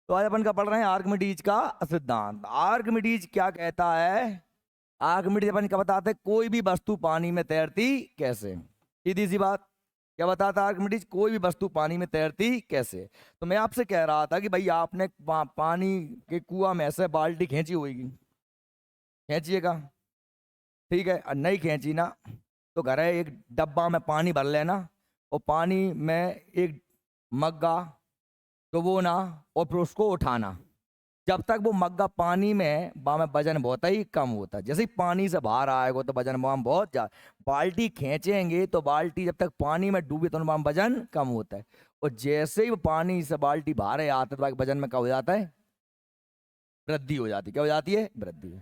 तो आज अपन का पढ़ रहे हैं आर्किमिडीज का सिद्धांत। आर्किमिडीज क्या कहता है? आर्किमिडीज अपन क्या बताते हैं? कोई भी वस्तु पानी में तैरती कैसे। सीधी सी बात, क्या बताता है आर्किमिडीज? कोई भी वस्तु पानी में तैरती कैसे। तो मैं आपसे कह रहा था कि भाई आपने पानी के कुआं में से बाल्टी खींची होगी, खींचिएगा, ठीक है। और नहीं खींची ना, तो घर है एक डब्बा में पानी भर लेना और पानी में एक मग्गा डुबोना और फिर उसको उठाना। जब तक वो मग्गा पानी में बा में वजन बहुत ही कम होता है। जैसे ही पानी से बाहर आएगा तो वजन वहां बहुत ज्यादा। बाल्टी खींचेंगे तो बाल्टी जब तक पानी में डूबे तो वहां वजन कम होता है। और जैसे ही वो पानी से बाल्टी बाहर आता है तो वजन में क्या हो जाता है? वृद्धि हो जाती है। क्या हो जाती है? वृद्धि।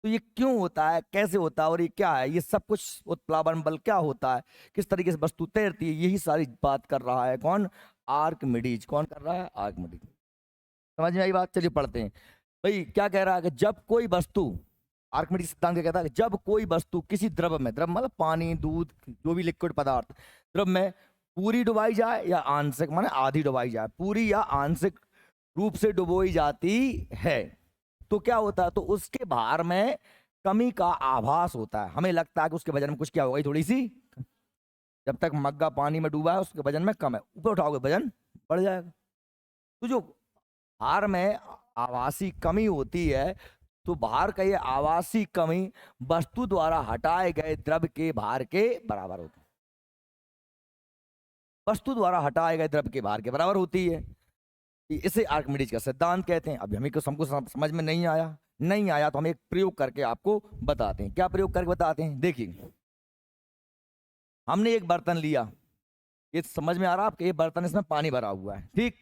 तो ये क्यों होता है, कैसे होता है और ये क्या है? ये सब कुछ उत्प्लावन बल क्या होता है, किस तरीके से वस्तु तैरती है, यही सारी बात कर रहा है कौन? आर्किमिडीज। कौन कर रहा है? आर्किमिडीज। समझ में आई बात? चलिए पढ़ते हैं। भाई क्या कह रहा है कि जब कोई वस्तु, आर्किमिडीज सिद्धांत क्या कहता है कि जब कोई वस्तु किसी द्रव में, द्रव मतलब पानी, दूध, जो भी लिक्विड पदार्थ, द्रव में पूरी डुबाई जाए या आंशिक माने आधी डुबाई जाए, पूरी या आंशिक रूप से डुबोई जाती है, तो क्या होता है? तो उसके भार में कमी का आभास होता है। हमें लगता है कि उसके वजन में कुछ क्या होगा, थोड़ी सी। जब तक मग्गा पानी में डूबा है उसके वजन में कम है, ऊपर उठाओगे वजन बढ़ जाएगा। तो जो भार में आभासी कमी होती है, तो भार का ये आभासी कमी वस्तु द्वारा हटाए गए द्रव के भार के बराबर होती है। वस्तु द्वारा हटाए गए द्रव के भार के बराबर होती है। इसे आर्किमिडीज का सिद्धांत कहते हैं। अभी हमें को हमको समझ में नहीं आया, नहीं आया तो हम एक प्रयोग करके आपको बताते हैं। क्या प्रयोग करके बताते हैं? देखिए, हमने एक बर्तन लिया, ये समझ में आ रहा है आपके? ये बर्तन, इसमें पानी भरा हुआ है, ठीक।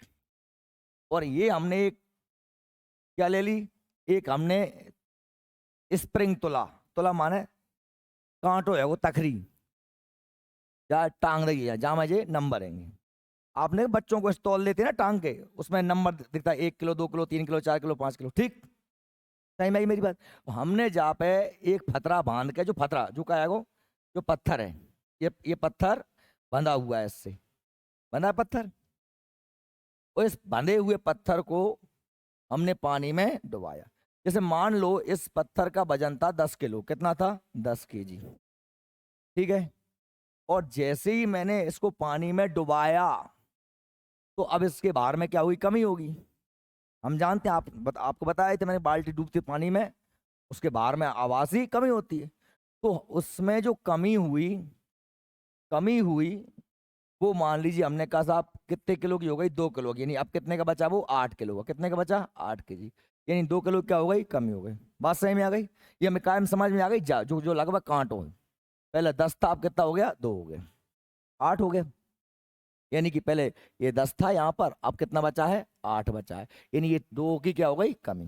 और ये हमने एक क्या ले ली? एक हमने स्प्रिंग तुला, तुला माने कांटो है वो, तखरी या टांग रही है जहां मुझे नंबर है। आपने बच्चों को स्टॉल लेते हैं ना टांग के, उसमें नंबर दिखता है 1 kilo, 2 kilo, 3 kilo, 4 kilo, 5 kilo, ठीक। सही में आई मेरी बात? हमने जहाँ पे एक फतरा बांध के, जो फतरा जो क्या है वो, जो पत्थर है, ये पत्थर बंधा हुआ है, इससे बंधा है पत्थर। और इस बंधे हुए पत्थर को हमने पानी में डुबाया। जैसे मान लो इस पत्थर का वजन था 10 किलो। कितना था? 10 kg, ठीक है। और जैसे ही मैंने इसको पानी में डुबाया तो अब इसके भार में क्या हुई? कमी होगी। हम जानते हैं, आपको बताया था मैंने, बाल्टी डूबती पानी में, उसके भार में आवासी कमी होती है। तो उसमें जो कमी हुई वो मान लीजिए हमने कहा साहब कितने किलो की हो गई? 2 किलो की। यानी अब कितने का बचा? वो 8 किलो का। कितने का बचा? 8 kg। यानी 2 किलो क्या हो गई? कमी हो गई। बात सही में आ गई? ये हमें कायम समझ में आ गई? जो जो लगभग कांटो है। पहले 10 था, अब कितना हो गया? 2 हो गए, 8 हो गए। यानी कि पहले ये 10 था यहाँ पर, अब कितना बचा है? 8 बचा है। यानी ये 2 की क्या हो गई? कमी।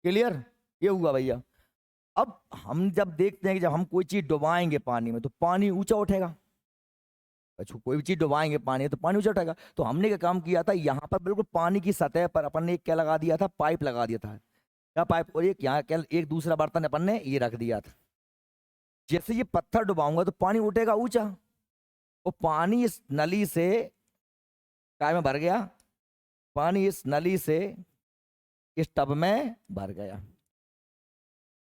क्लियर? ये हुआ भैया। अब हम जब देखते हैं कि जब हम कोई चीज डुबाएंगे पानी में तो पानी ऊंचा उठेगा। अच्छा, कोई भी चीज डुबाएंगे पानी में तो पानी ऊंचा उठेगा। तो हमने क्या काम किया था, यहाँ पर बिल्कुल पानी की सतह पर अपन ने एक क्या लगा दिया था? पाइप लगा दिया था। क्या पाइप? और एक यहाँ क्या, एक दूसरा बर्तन अपन ने ये रख दिया था। जैसे ये पत्थर डुबाऊंगा तो पानी उठेगा ऊंचा, और पानी इस नली से काय में भर गया? पानी इस नली से इस टब में भर गया।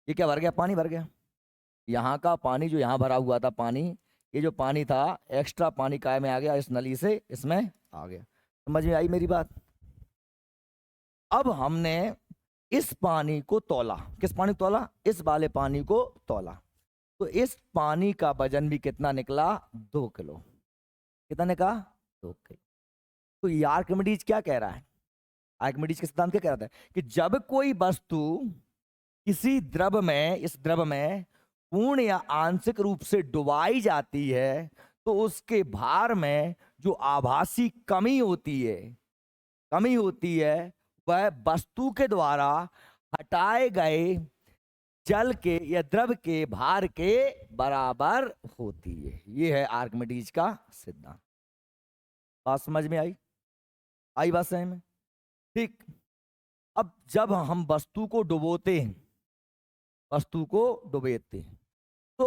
ये क्या भर गया? पानी भर गया। यहाँ का पानी जो यहाँ भरा हुआ था पानी, ये जो पानी था एक्स्ट्रा पानी काय में आ गया? इस नली से इसमें आ गया। समझ में आई मेरी बात? अब हमने इस पानी को तौला। किस पानी को तौला? इस वाले पानी को तौला। तो इस पानी का वजन भी कितना निकला? 2 किलो। कितना निकला? 2 किलो। तो ये आर्किमिडीज क्या कह रहा है? आर्किमिडीज के सिद्धांत क्या कह रहा है कि जब कोई वस्तु किसी द्रव में, इस द्रव में पूर्ण या आंशिक रूप से डुबाई जाती है तो उसके भार में जो आभासी कमी होती है वह वस्तु के द्वारा हटाए गए जल के या द्रव के भार के बराबर होती है। यह है आर्किमिडीज का सिद्धांत। बात समझ में आई? आई बात समझ में? ठीक। अब जब हम वस्तु को डुबोते हैं तो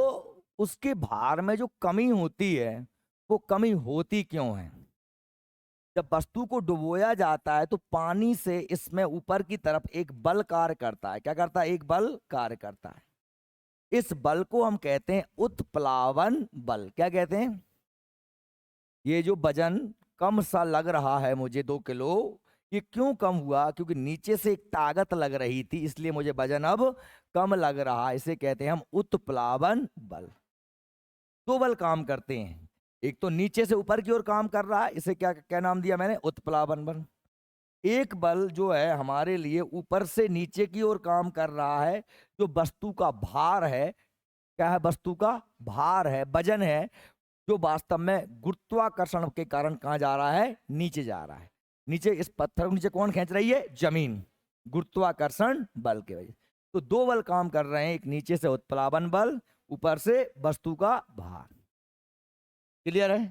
उसके भार में जो कमी होती है वो कमी होती क्यों है? जब वस्तु को डुबोया जाता है तो पानी से इसमें ऊपर की तरफ एक बल कार्य करता है। क्या करता है? एक बल कार्य करता है। इस बल को हम कहते हैं उत्प्लावन बल। क्या कहते हैं? ये जो वजन कम सा लग रहा है मुझे 2 किलो, ये क्यों कम हुआ? क्योंकि नीचे से एक ताकत लग रही थी, इसलिए मुझे वजन अब कम लग रहा है। इसे कहते हैं हम उत्प्लावन बल। 2 बल काम करते हैं, एक तो नीचे से ऊपर की ओर काम कर रहा है, इसे क्या क्या नाम दिया मैंने? उत्प्लावन बल। एक बल जो है हमारे लिए ऊपर से नीचे की ओर काम कर रहा है, जो वस्तु का भार है। क्या है? वस्तु का भार है, वजन है, जो वास्तव में गुरुत्वाकर्षण के कारण कहाँ जा रहा है? नीचे जा रहा है। नीचे इस पत्थर को नीचे कौन खींच रही है? जमीन, गुरुत्वाकर्षण बल के वजह। तो 2 बल काम कर रहे हैं, एक नीचे से उत्प्लावन बल, ऊपर से वस्तु का भार। क्लियर है?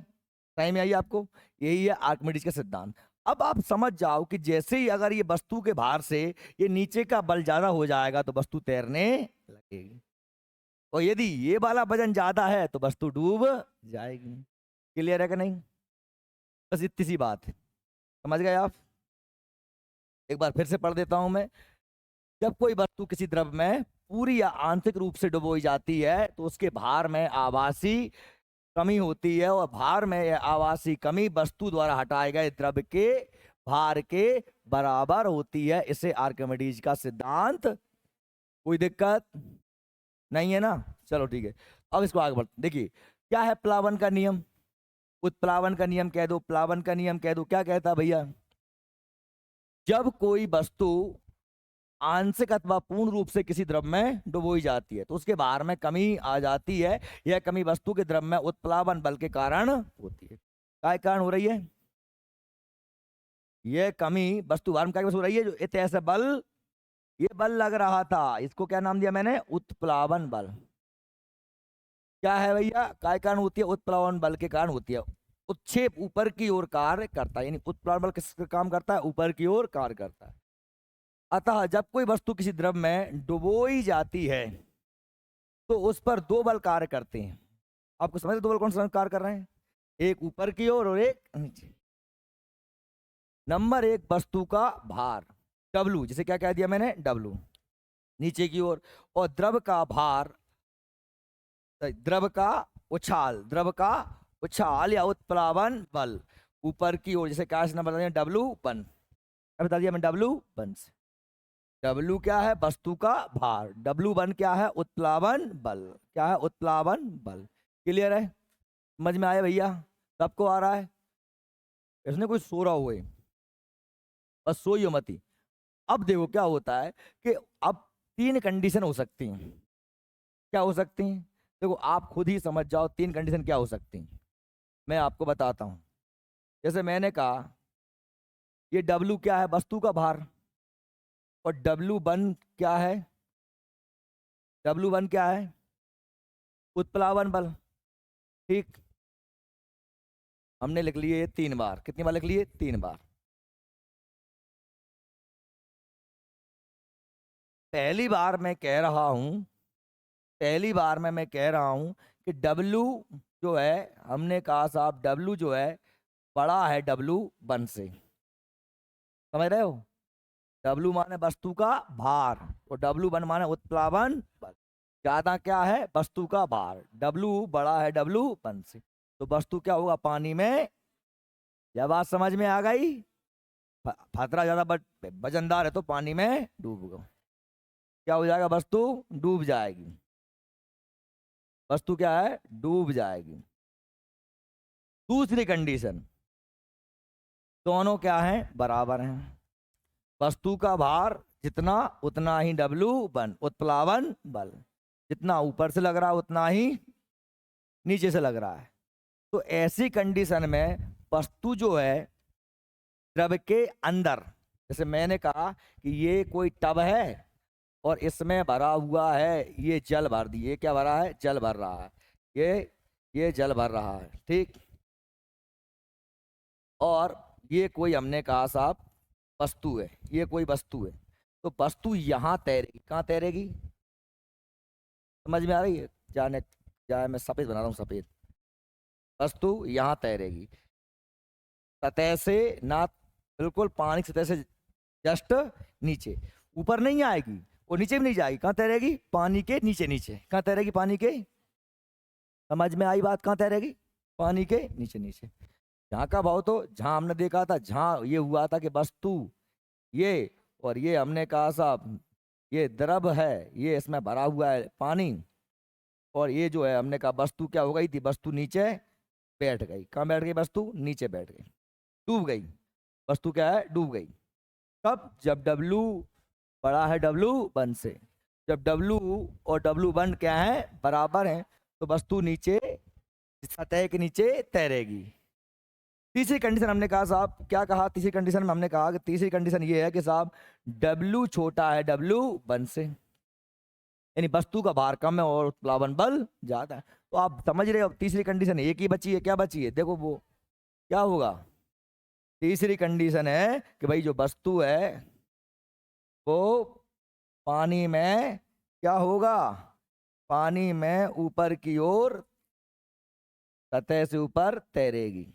टाइम आई आपको? यही है आर्किमिडीज का सिद्धांत। अब आप समझ जाओ कि जैसे ही अगर ये वस्तु के भार से ये नीचे का बल ज्यादा हो जाएगा तो वस्तु तैरने लगेगी, और यदि ये वाला वजन ज्यादा है तो वस्तु डूब जाएगी। क्लियर है कि नहीं? बस इतनी सी बात है, समझ गए आप? एक बार फिर से पढ़ देता हूं मैं। जब कोई वस्तु किसी द्रव में पूरी या आंशिक रूप से डुबोई जाती है तो उसके भार में आभासी कमी होती है, और भार में यह आभासी कमी वस्तु द्वारा हटाए गए द्रव के भार के बराबर होती है। इसे आर्किमिडीज का सिद्धांत। कोई दिक्कत नहीं है ना? चलो ठीक है, अब इसको आगे बढ़ते। देखिए क्या है प्लावन का नियम, उत्प्लावन का नियम कह दो, प्लावन का नियम कह दो। क्या कहता है भैया? जब कोई वस्तु आंशिक अथवा पूर्ण रूप से किसी द्रव में डुबोई जाती है तो उसके भार में कमी आ जाती है। यह कमी वस्तु के द्रव में उत्प्लावन बल के कारण होती है। क्या कारण हो रही है? यह कमी वस्तु भार में क्या हो रही है? जो ऐसे बल, ये बल लग रहा था, इसको क्या नाम दिया मैंने? उत्प्लावन बल। क्या है भैया? काय कारण होती है? उत्प्लावन बल के कारण होती है। उत्क्षेप ऊपर की ओर कार्य करता है, यानी उत्प्लावन बल किस काम करता है? ऊपर की ओर कार्य करता है। अतः जब कोई वस्तु किसी द्रव में डुबोई जाती है तो उस पर 2 बल कार्य करते हैं। आपको समझ 2 बल कौन सा कार्य कर रहे हैं? एक ऊपर की ओर और एक नीचे। नंबर 1, वस्तु का भार W, जिसे क्या कह दिया मैंने? W, नीचे की ओर। और द्रव का भार, द्रव का उछाल, द्रव का उछाल या उत्प्लावन बल ऊपर की ओर, जिसे क्या बता दिया? W1। बता दिया मैं W1 से। W क्या है? वस्तु का भार। W1 क्या है? उत्प्लावन बल। क्या है? उत्प्लावन बल। क्लियर है? समझ में आया भैया? सबको आ रहा है? इसने कोई सो रहा हुए, बस सोइयो मती। अब देखो क्या होता है कि अब 3 कंडीशन हो सकती हैं। क्या हो सकती हैं? देखो आप खुद ही समझ जाओ 3 कंडीशन क्या हो सकती हैं। मैं आपको बताता हूं। जैसे मैंने कहा ये W क्या है? वस्तु का भार। और W1 क्या है? W1 क्या है? उत्प्लावन बल। ठीक, हमने लिख लिए 3 बार। कितनी बार लिख लिए? 3 बार। पहली बार मैं कह रहा हूं, पहली बार में मैं कह रहा हूं कि W जो है, हमने कहा साहब W जो है बड़ा है W1 से। समझ रहे हो? W माने वस्तु का भार और W1 माने उत्प्लावन बल। ज्यादा क्या है? वस्तु का भार। W बड़ा है W1 से, तो वस्तु क्या होगा? पानी में। यह बात समझ में आ गई? खतरा ज्यादा वजनदार है तो पानी में डूबेगा। क्या हो जाएगा? वस्तु डूब जाएगी। वस्तु क्या है? डूब जाएगी। दूसरी कंडीशन, दोनों क्या है? बराबर हैं। वस्तु का भार जितना उतना ही W1 उत्प्लावन बल, जितना ऊपर से लग रहा है उतना ही नीचे से लग रहा है। तो ऐसी कंडीशन में वस्तु जो है द्रव के अंदर, जैसे मैंने कहा कि ये कोई टब है और इसमें भरा हुआ है, ये जल भर दिए। ये क्या भरा है? जल भर रहा है। ये जल भर रहा है, ठीक। और ये कोई, हमने कहा साहब वस्तु है, ये कोई वस्तु है। तो वस्तु यहाँ तैरेगी। कहाँ तैरेगी? समझ में आ रही है? जाने जाए मैं सफेद बना रहा हूँ, सफेद। वस्तु यहाँ तैरेगी। सतह से ना, बिल्कुल पानी की सतह से जस्ट नीचे, ऊपर नहीं आएगी और नीचे भी नहीं जाएगी। कहाँ तैरेगी? पानी के नीचे नीचे। कहाँ तैरेगी? पानी के, समझ में आई बात? कहाँ तैरेगी? पानी के नीचे नीचे। जहाँ का भाव तो जहाँ हमने देखा था, जहाँ ये हुआ था कि वस्तु ये, और ये हमने कहा साहब ये द्रव है, ये इसमें भरा हुआ है पानी, और ये जो है हमने कहा वस्तु क्या हो गई थी? वस्तु नीचे बैठ गई। कहाँ बैठ गई? वस्तु नीचे बैठ गई, डूब गई। वस्तु क्या है? डूब गई। कब? जब W बड़ा है W1 से। जब W और W1 क्या है? बराबर है, तो वस्तु नीचे, सतह के नीचे तैरेगी। तीसरी कंडीशन हमने कहा साहब, क्या कहा तीसरी कंडीशन में? हमने कहा कि तीसरी कंडीशन ये है कि साहब W छोटा है W1 से, यानी वस्तु का भार कम है और उत्प्लावन बल ज्यादा है। तो आप समझ रहे हो, तीसरी कंडीशन एक ही बची है। क्या बची है? देखो वो क्या होगा। तीसरी कंडीशन है कि भाई जो वस्तु है वो पानी में क्या होगा? पानी में ऊपर की ओर, सतह से ऊपर तैरेगी।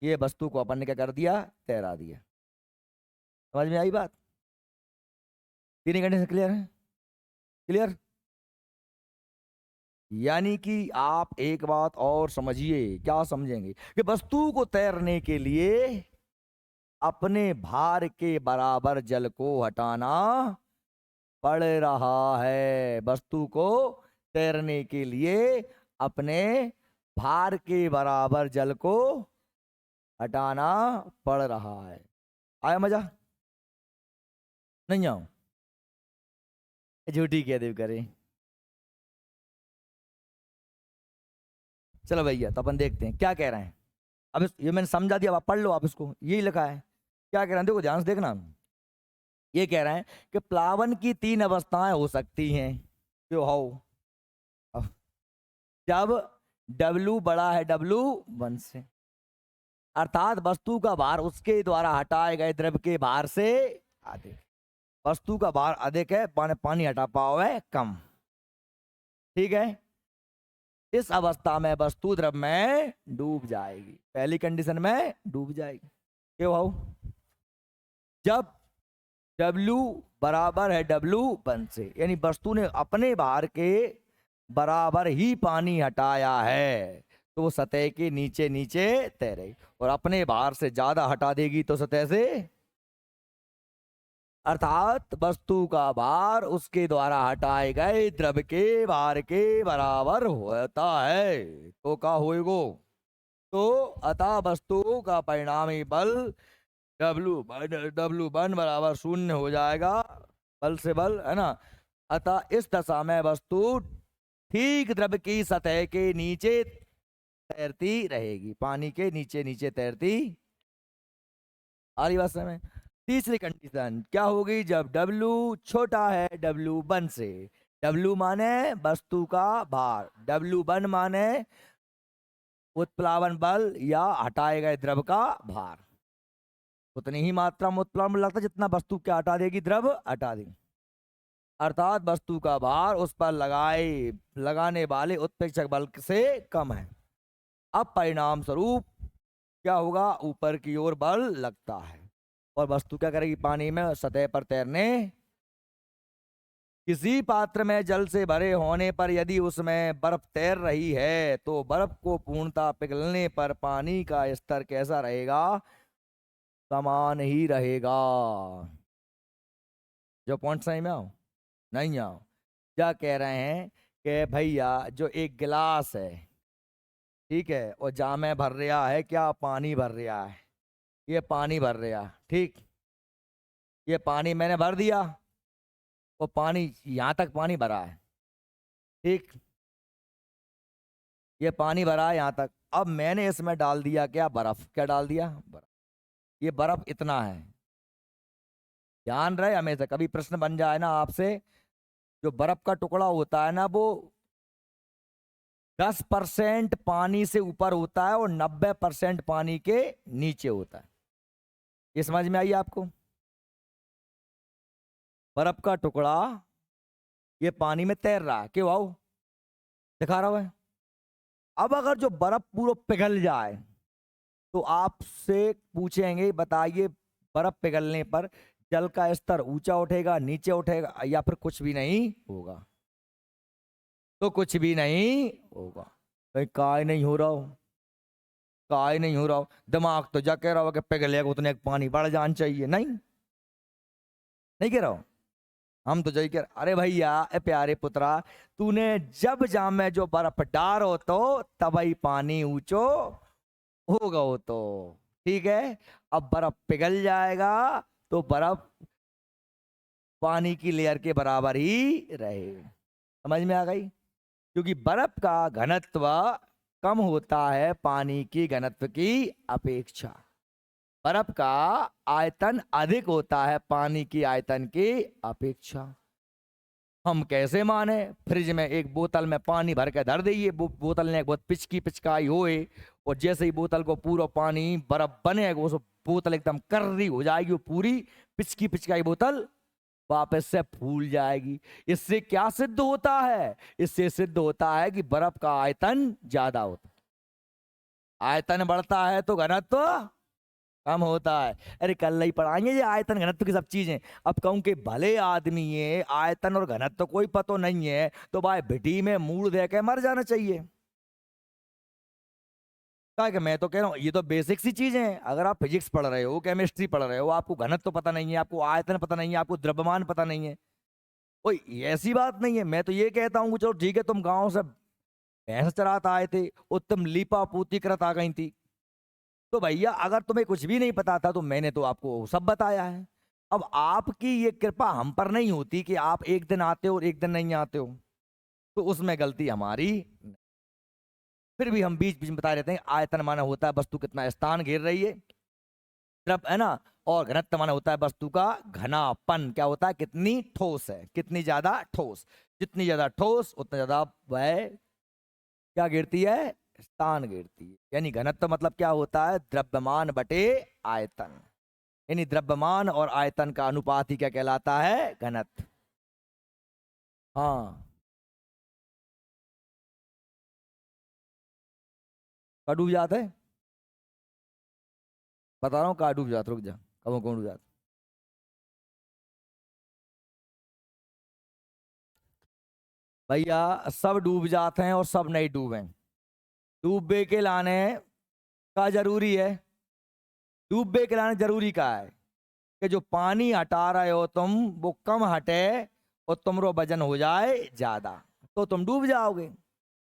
ये वस्तु को अपन ने क्या कर दिया? तैरा दिया। समझ में आई बात? तीन कंडीशन क्लियर है? क्लियर? यानी कि आप एक बात और समझिए। क्या समझेंगे? कि वस्तु को तैरने के लिए अपने भार के बराबर जल को हटाना पड़ रहा है। वस्तु को तैरने के लिए अपने भार के बराबर जल को हटाना पड़ रहा है। आया मजा? नहीं आओ? झूठी कह देव करे। चलो भैया, तो अपन देखते हैं क्या कह रहे हैं। अब ये मैंने समझा दिया, अब आप पढ़ लो। आप इसको, यही लिखा है। क्या कह रहे हैं देखो, ध्यान से देखना। ये कह रहे हैं कि प्लावन की तीन अवस्थाएं हो सकती हैं। क्यों हो? अब जब W बड़ा है W1 से, अर्थात वस्तु का भार उसके द्वारा हटाए गए द्रव के भार से अधिक। वस्तु का भार अधिक है, पानी हटा पाओ है कम। ठीक है? इस अवस्था में वस्तु द्रव में डूब जाएगी। पहली कंडीशन में डूब जाएगी। क्यों भाऊ? जब W बराबर है W1 से, यानी वस्तु ने अपने भार के बराबर ही पानी हटाया है, तो वो सतह के नीचे नीचे तैरेगी। और अपने भार से ज्यादा हटा देगी तो सतह से, अर्थात वस्तु का भार उसके द्वारा हटाए गए द्रव के भार के बराबर होता है। तो क्या होएगो? तो अतः वस्तु का परिणामी बल W1 बराबर शून्य हो जाएगा। बल से बल है ना। अतः इस दशा में वस्तु ठीक द्रव की सतह के नीचे तैरती रहेगी, पानी के नीचे नीचे तैरती। आ रही बात समझ? तीसरी कंडीशन क्या होगी? जब W छोटा है W1 से। W माने वस्तु का भार, W1 माने उत्प्लावन बल या हटाए गए द्रव का भार। उतनी ही मात्रा में उत्प्लावन बल लगता है जितना वस्तु क्या हटा देगी? द्रव हटा देगी। अर्थात वस्तु का भार उस पर लगाने वाले उत्प्रेक्षक बल से कम है। अब परिणाम स्वरूप क्या होगा? ऊपर की ओर बल लगता है और वस्तु क्या करेगी? पानी में सतह पर तैरने। किसी पात्र में जल से भरे होने पर यदि उसमें बर्फ तैर रही है तो बर्फ को पूर्णतः पिघलने पर पानी का स्तर कैसा रहेगा? समान ही रहेगा। जो पॉइंट सही में आओ? नहीं आओ? क्या कह रहे हैं कि भैया जो एक गिलास है, ठीक है, और जामे भर रहा है, क्या पानी भर रहा है, ये पानी भर रहा, ठीक, ये पानी मैंने भर दिया और पानी यहाँ तक पानी भरा है, ठीक, ये पानी भरा है यहाँ तक। अब मैंने इसमें डाल दिया क्या? बर्फ। क्या डाल दिया? बर्फ। ये बर्फ इतना है। ध्यान रहे हमेशा, कभी प्रश्न बन जाए ना आपसे, जो बर्फ का टुकड़ा होता है ना वो 10% पानी से ऊपर होता है और 90% पानी के नीचे होता है। ये समझ में आई आपको? बर्फ का टुकड़ा ये पानी में तैर रहा है, क्यों आओ दिखा रहा है। अब अगर जो बर्फ पूरा पिघल जाए तो आपसे पूछेंगे बताइए बर्फ पिघलने पर जल का स्तर ऊंचा उठेगा, नीचे उठेगा, या फिर कुछ भी नहीं होगा? तो कुछ भी नहीं होगा। भाई काय नहीं हो रहा हो, काय नहीं हो रहा हो, दिमाग तो जा कह रहा हो कि पिघलेगा उतने पानी बढ़ जाना चाहिए। नहीं, नहीं कह रहा हो। हम तो जय कर, अरे भैया ए प्यारे पुत्रा, तूने जब जामे जो बर्फ डारो तो तभी पानी ऊंचो होगा वो तो। ठीक है, अब बर्फ पिघल जाएगा तो बर्फ पानी की लेयर के बराबर ही रहे। समझ में आ गई? क्योंकि बर्फ का घनत्व कम होता है पानी की घनत्व की अपेक्षा। बर्फ का आयतन अधिक होता है पानी की आयतन की अपेक्षा। हम कैसे माने? फ्रिज में एक बोतल में पानी भर के धर दीजिए, बोतल ने बहुत पिचकी पिचकाई होए, और जैसे ही बोतल को पूरा पानी बर्फ बनेगा वो बोतल एकदम कर्री हो जाएगी, वो पूरी पिचकी पिचकाई बोतल वापस से फूल जाएगी। इससे क्या सिद्ध होता है? इससे सिद्ध होता है कि बर्फ का आयतन ज्यादा होता है। आयतन बढ़ता है तो घनत्व कम होता है। अरे कल ही पढ़ाएंगे ये आयतन घनत्व की सब चीजें। अब कहूं कि भले आदमी ये आयतन और घनत्व कोई पता नहीं है तो भाई भिटी में मूड दे के मर जाना चाहिए। क्या कि मैं तो कह रहा हूँ ये तो बेसिक सी चीजें हैं। अगर आप फिजिक्स पढ़ रहे हो, केमिस्ट्री पढ़ रहे हो, आपको घनत्व पता नहीं है, आपको आयतन पता नहीं है, आपको द्रव्यमान पता नहीं है, कोई ऐसी बात नहीं है। मैं तो ये कहता हूँ चलो ठीक है, तुम गांव से भैंस चरात आए थे और तुम लीपा पोती करत आ गई थी, तो भैया अगर तुम्हें कुछ भी नहीं पता था तो मैंने तो आपको सब बताया है। अब आपकी ये कृपा हम पर नहीं होती कि आप एक दिन आते हो और एक दिन नहीं आते हो, तो उसमें गलती हमारी। फिर भी हम बीच बीच में बता रहते हैं आयतन माना होता है वस्तु कितना स्थान घेर रही है, द्रव है ना, और घनत्व माना होता है वस्तु का घनापन, क्या होता है कितनी ठोस है, कितनी ज्यादा ठोस। जितनी ज्यादा ठोस उतना ज्यादा वह क्या गिरती है, स्थान गिरती है। यानी घनत्व मतलब क्या होता है, द्रव्यमान बटे आयतन। यानी द्रव्यमान और आयतन का अनुपात ही क्या कहलाता है, घनत्व। हाँ, का डूब जाता है, बता रहा हूँ का डूब जाता, रुक जा, कब कौन डूब जाता। भैया सब डूब जाते हैं और सब नहीं डूबे। डूबे के लाने का जरूरी है, डूबे के लाने जरूरी का है कि जो पानी हटा रहे हो तुम वो कम हटे और तुमरो वजन हो जाए ज्यादा, तो तुम डूब जाओगे।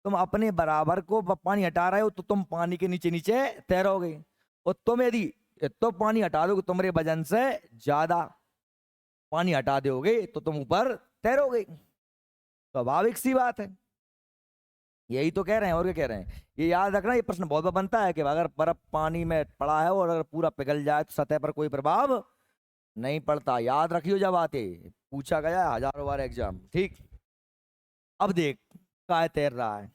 तुम अपने बराबर को पानी हटा रहे हो तो तुम पानी के नीचे नीचे तैरोगे, और तुम यदि तो पानी हटा दोगे तुम्हारे वजन से ज्यादा पानी हटा दोगे तो तुम ऊपर तैरोगे। स्वाभाविक सी बात है, यही तो कह रहे हैं और क्या कह रहे हैं। ये याद रखना, ये प्रश्न बहुत बार बनता है कि अगर बर्फ पानी में पड़ा है और अगर पूरा पिघल जाए तो सतह पर कोई प्रभाव नहीं पड़ता। याद रखियो, जब आते पूछा गया है हजारों बार एग्जाम। ठीक, अब देख काय तैर रहा है,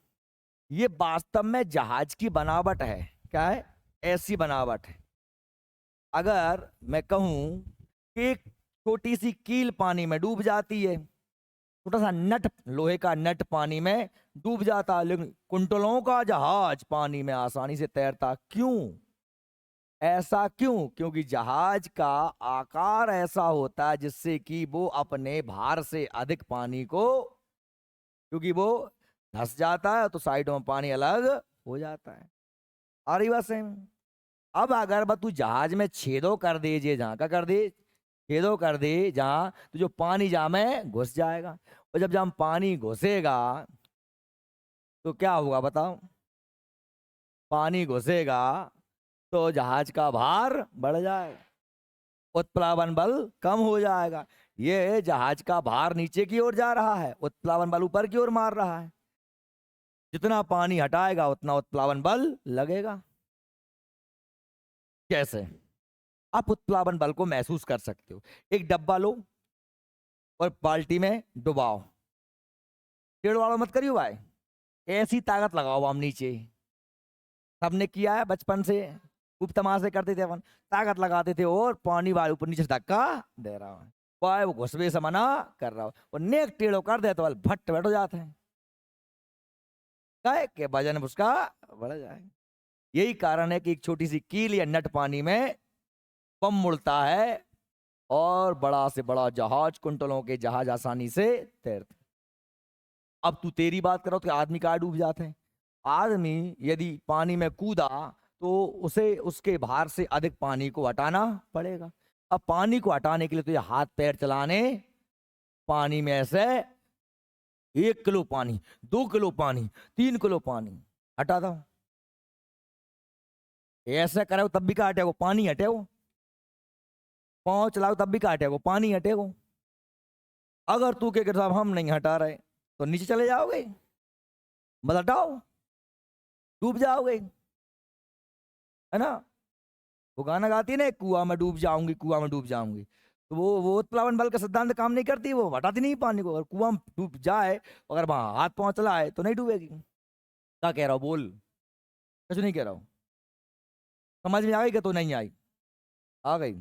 ये वास्तव में जहाज की बनावट है। क्या है, ऐसी बनावट है। अगर मैं कहूं कि एक छोटी सी कील पानी में डूब जाती है, छोटा सा नट, लोहे का नट पानी में डूब जाता है, लेकिन कुंटलों का जहाज पानी में आसानी से तैरता। क्यों? ऐसा क्यों? क्योंकि जहाज का आकार ऐसा होता है जिससे कि वो अपने भार से अधिक पानी को, क्योंकि वो धंस जाता है तो साइडों में पानी अलग हो जाता है। आ रही बात समझ में? अब अगर बस तू जहाज में छेदों कर दे, जे जहां का कर दे, छेदों कर दे जहां, तो जो पानी जहां में घुस जाएगा, और जब जहां पानी घुसेगा तो क्या होगा बताओ? पानी घुसेगा तो जहाज का भार बढ़ जाएगा, उत्प्लावन बल कम हो जाएगा। ये जहाज का भार नीचे की ओर जा रहा है, उत्प्लावन बल ऊपर की ओर मार रहा है। जितना पानी हटाएगा उतना उत्प्लावन बल लगेगा। कैसे? आप उत्प्लावन बल को महसूस कर सकते हो। एक डब्बा लो और बाल्टी में डुबाओ, टेढ़ वाला मत करियो भाई, ऐसी ताकत लगाओ हम नीचे। सबने किया है बचपन से, खूब तमाशे करते थे अपन, ताकत लगाते थे और पानी वाले ऊपर नीचे से धक्का दे रहा है, वाह वो घुसवे से मना कर रहा हो, और नेक टेढ़ो कर दे तो वाल भट्ट बैठ हो जाते हैं, क्या है कि वजन उसका बढ़ जाए। यही कारण है कि एक छोटी सी कील या नट पानी में कम मुड़ता है और बड़ा से बड़ा जहाज, कुंटलों के जहाज आसानी से तैरते। अब तू तेरी बात करो तो आदमी कहाँ डूब जाते हैं। आदमी यदि पानी में कूदा तो उसे उसके भार से अधिक पानी को हटाना पड़ेगा। अब पानी को हटाने के लिए तो ये हाथ पैर चलाने, पानी में ऐसे 1 किलो पानी, 2 किलो पानी, 3 किलो पानी हटा दो। ऐसे करे तब भी का हटेगो, पानी हटेगो। पाँव चलाओ तब भी का हटेगो, पानी हटेगो। अगर तू के साहब हम नहीं हटा रहे तो नीचे चले जाओगे, मत हटाओ, डूब जाओगे, है ना। वो गाना गाती है ना, कुआं में डूब जाऊंगी, कुआं में डूब जाऊंगी। तो वो उत्प्लावन बल का सिद्धांत काम नहीं करती, वो हटाती नहीं पानी को। अगर कुआं में डूब जाए, अगर वहां हाथ पांव चलाए तो नहीं डूबेगी। क्या कह रहा हूँ बोल, कुछ नहीं कह रहा हूँ। समझ में आ गई क्या तो नहीं आई? आ गई।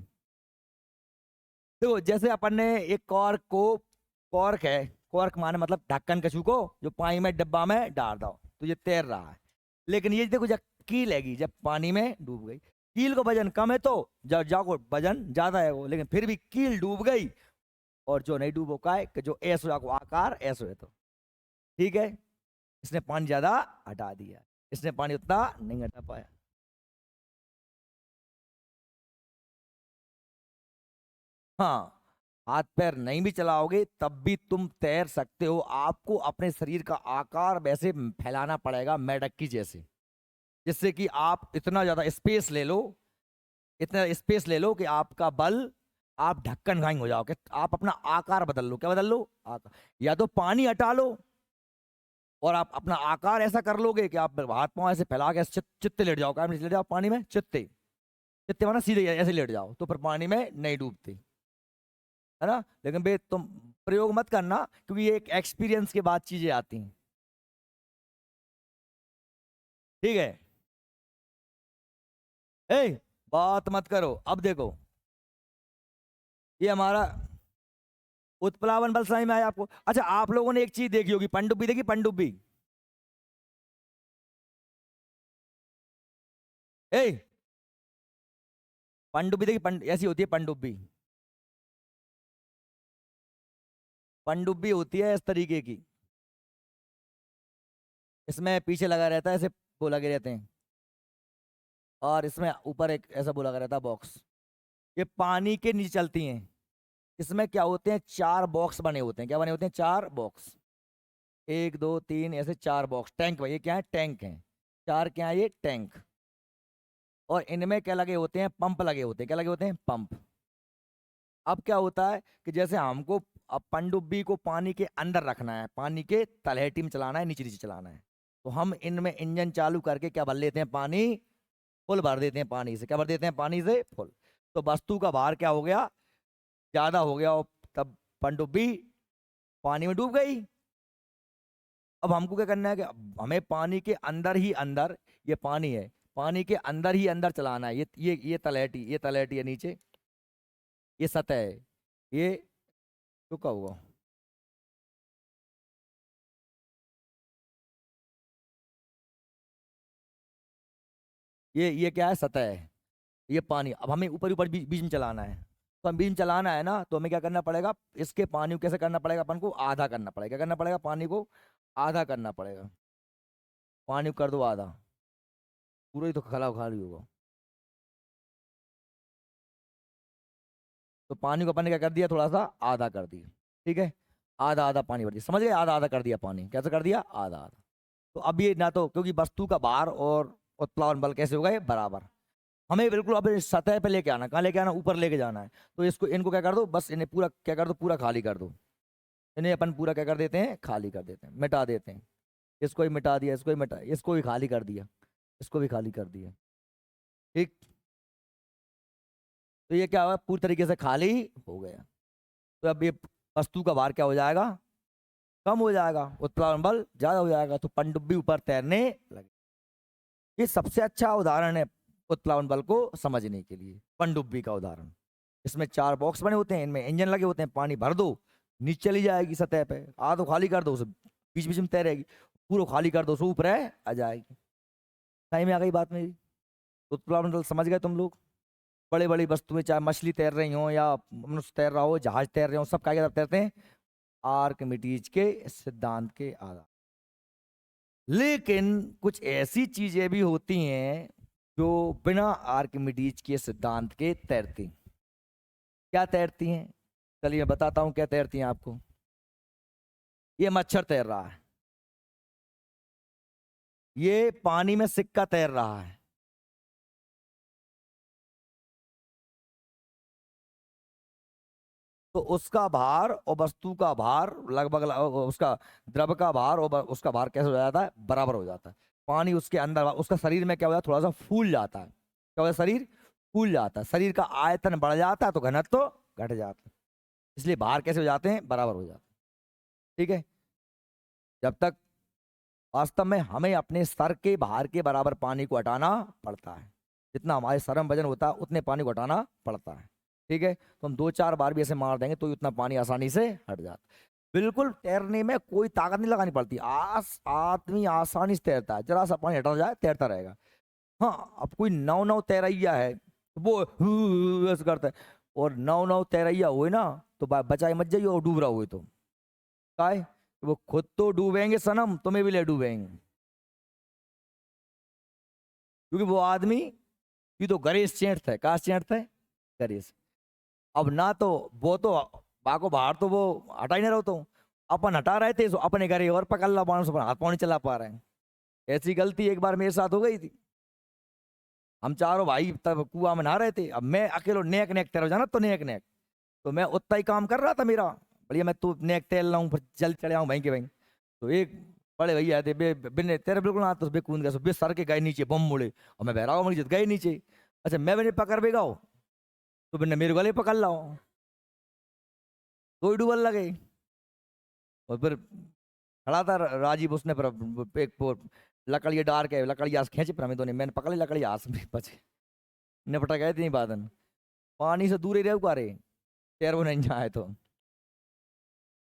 देखो जैसे अपन ने एक कॉर्क को, कॉर्क है, कॉर्क माने मतलब ढक्कन कछू को जो पानी में डब्बा में डाल दो तो ये तैर रहा है। लेकिन ये देखो जब कील हैगी, जब पानी में डूब गई, कील को वजन कम है तो जब जाको वजन ज्यादा है वो, लेकिन फिर भी कील डूब गई। और जो नहीं डूबो का है कि जो ऐसो जाको आकार ऐसो है, तो ठीक है, इसने पानी ज्यादा हटा दिया, इसने पानी उतना नहीं हटा पाया। हाँ, हाथ पैर नहीं भी चलाओगे तब भी तुम तैर सकते हो। आपको अपने शरीर का आकार वैसे फैलाना पड़ेगा मेढक की जैसे, जिससे कि आप इतना ज्यादा स्पेस ले लो, इतना स्पेस ले लो कि आपका बल, आप ढक्कन घाई हो जाओ, कि आप अपना आकार बदल लो। क्या बदल लो? आकार। या तो पानी हटा लो और आप अपना आकार ऐसा कर लोगे कि आप हाथ पांव ऐसे फैला के ऐसे चित्ते लेट जाओ, क्या लेट जाओ पानी में, चित्ते, चित्ते माना सीधे ऐसे लेट जाओ, तो फिर पानी में नहीं डूबते, है ना। लेकिन बे तुम प्रयोग मत करना, क्योंकि ये एक एक्सपीरियंस के बाद चीजें आती हैं, ठीक है। ए, बात मत करो। अब देखो, ये हमारा उत्प्लावन बल समझ में आया आपको? अच्छा, आप लोगों ने एक चीज देखी होगी, पनडुब्बी देखी, पनडुब्बी? ए, पनडुब्बी देखी, ऐसी होती है पनडुब्बी। पनडुब्बी होती है इस तरीके की, इसमें पीछे लगा रहता है ऐसे, वो लगे रहते हैं, और इसमें ऊपर एक ऐसा वो लगा रहता है बॉक्स। ये पानी के नीचे चलती हैं। इसमें क्या होते हैं, 4 बॉक्स बने होते हैं। क्या बने होते हैं? 4 बॉक्स, 1 2 3 ऐसे 4 बॉक्स, टैंक भाई, ये क्या है? टैंक है। 4 क्या है? ये टैंक। और इनमें क्या लगे होते हैं? पंप लगे होते हैं। क्या लगे होते हैं? पंप। अब क्या होता है कि जैसे हमको अब पनडुब्बी को पानी के अंदर रखना है, पानी के तलहटी में चलाना है, नीचे नीचे चलाना है, तो हम इनमें इंजन चालू करके क्या भर लेते हैं? पानी फुल भर देते हैं पानी से। क्या भर देते हैं? पानी से फुल। तो वस्तु का भार क्या हो गया? ज्यादा हो गया, और तब पनडुब्बी पानी में डूब गई। अब हमको क्या करना है कि अब हमें पानी के अंदर ही अंदर, ये पानी है, पानी के अंदर ही अंदर चलाना है। ये तलहटी, ये तलहटी है नीचे, ये सतह है, ये रुका हुआ, ये क्या है? सतह है, ये पानी। अब हमें ऊपर ऊपर बीच में चलाना है। तो हम बीच में चलाना है ना, तो हमें क्या करना पड़ेगा? इसके पानी को कैसे करना पड़ेगा? अपन को आधा करना पड़ेगा। क्या करना पड़ेगा? पानी को आधा करना पड़ेगा। पानी को कर दो आधा, पूरा ही तो खला खाली होगा। तो पानी को अपन ने क्या कर दिया? थोड़ा सा आधा कर दिया, ठीक है। आधा आधा पानी भर दिया, समझ गए? आधा आधा कर दिया पानी, कैसे कर दिया? आधा आधा। तो अब ये ना, तो क्योंकि वस्तु का भार और उत्प्लावन बल कैसे हो गए? बराबर। हमें बिल्कुल अब इस सतह पे लेके आना, कहाँ लेके आना? ऊपर लेके जाना है। तो इसको, इनको क्या कर दो, बस इन्हें पूरा क्या कर दो? पूरा खाली कर दो। इन्हें अपन पूरा क्या कर देते हैं? खाली कर देते हैं, मिटा देते हैं। इसको ही मिटा दिया, इसको ही मिटा, इसको ही खाली कर दिया, इसको भी खाली कर दिया, ठीक। तो ये क्या हुआ? पूरी तरीके से खाली हो गया। तो अब ये वस्तु का भार क्या हो जाएगा? कम हो जाएगा, उत्प्लावन बल ज्यादा हो जाएगा, तो पनडुब्बी ऊपर तैरने लगे। ये सबसे अच्छा उदाहरण है उत्प्लावन बल को समझने के लिए, पनडुब्बी का उदाहरण। इसमें 4 बॉक्स बने होते हैं, इनमें इंजन लगे होते हैं, पानी भर दो, नीचे चली जाएगी सतह पे, आधो खाली कर दो उसे, बीच बीच में तैरेगी। पूरा खाली कर दो, उसे ऊपर है आ जाएगी। सही में आ गई बात मेरी? उत्प्लाव मंडल समझ गए तुम लोग? बड़े बड़ी वस्तुएं, चाहे मछली तैर रही हो या मनुष्य तैर रहा हो, जहाज तैर रहे हो, सब क्या तैरते हैं? आर्किमिडीज के सिद्धांत के आधार। लेकिन कुछ ऐसी चीजें भी होती हैं जो बिना आर्किमिडीज के सिद्धांत के तैरती। क्या तैरती हैं? चलिए बताता हूं क्या तैरती हैं आपको। ये मच्छर तैर रहा है, ये पानी में सिक्का तैर रहा है, तो उसका भार और वस्तु का भार लगभग उसका द्रव का भार और उसका भार कैसे हो जाता है? बराबर हो जाता है। पानी उसके अंदर, उसका शरीर में क्या हो जाता है? थोड़ा सा फूल जाता है। क्या होता है? शरीर फूल जाता है, शरीर का आयतन बढ़ जाता है तो घनत्व तो घट जाता है। इसलिए भार कैसे हो जाते हैं? बराबर हो जाते हैं। ठीक है। जब तक वास्तव में हमें अपने सर के भार के बराबर पानी को हटाना पड़ता है, जितना हमारे सर में वजन होता है उतने पानी को हटाना पड़ता है। ठीक है। तो हम 2-4 बार भी ऐसे मार देंगे तो उतना पानी आसानी से हट जाता है। बिल्कुल तैरने में कोई ताकत नहीं लगानी पड़ती, आदमी आसानी से तैरता है, जरा सा पानी हटा जाए तैरता रहेगा। हाँ, अब कोई नौ नौ तैरैया है वो ऐसे करता है, और नौ नौ तैरैया हुए ना तो बचाए मत जाइए, और डूब रहा हुए तो काय, वो खुद तो डूबेंगे सनम, तुम्हें भी ले डूबेंगे। क्योंकि वो आदमी ये तो गरेश चेंटता है। कहा चेंटता है? गरेश। अब ना तो वो तो बाको बाहर तो वो हटा ही नहीं रहो, तो अपन हटा रहे थे, सो अपने घरे और पकड़ ला पानी से, हाथ पानी चला पा रहे हैं। ऐसी गलती एक बार मेरे साथ हो गई थी। हम चारों भाई तब कुआं में नहा रहे थे, अब मैं अकेलो नेक नेक तैर जाना, तो नेक नेक तो मैं उतना ही काम कर रहा था मेरा, बढ़िया मैं तो नेक तैर रहा हूँ, फिर जल चढ़े आऊँ भाई के भाई। तो एक बड़े भैया थे, बे बिन तेरे बिल्कुल ना, तो बे कूद गए, बे सर के गए नीचे बम मुड़े, और मैं बह रहा हूँ मेरी गए नीचे। अच्छा मैं भी नहीं पकड़ बेगा हो, तो बिन मेरे गले पकड़ लाओ, दो ही डूबल लगे। और फिर खड़ा था राजीव, उसने फिर एक लकड़ी डार के लकड़ी आस खींची, फिर हमें दोनों, मैंने पकड़ ली लकड़ी आस में बचे, निपटा गए थे बादन। पानी से दूर ही रहे उकारे, तैर वो नहीं जाए तो।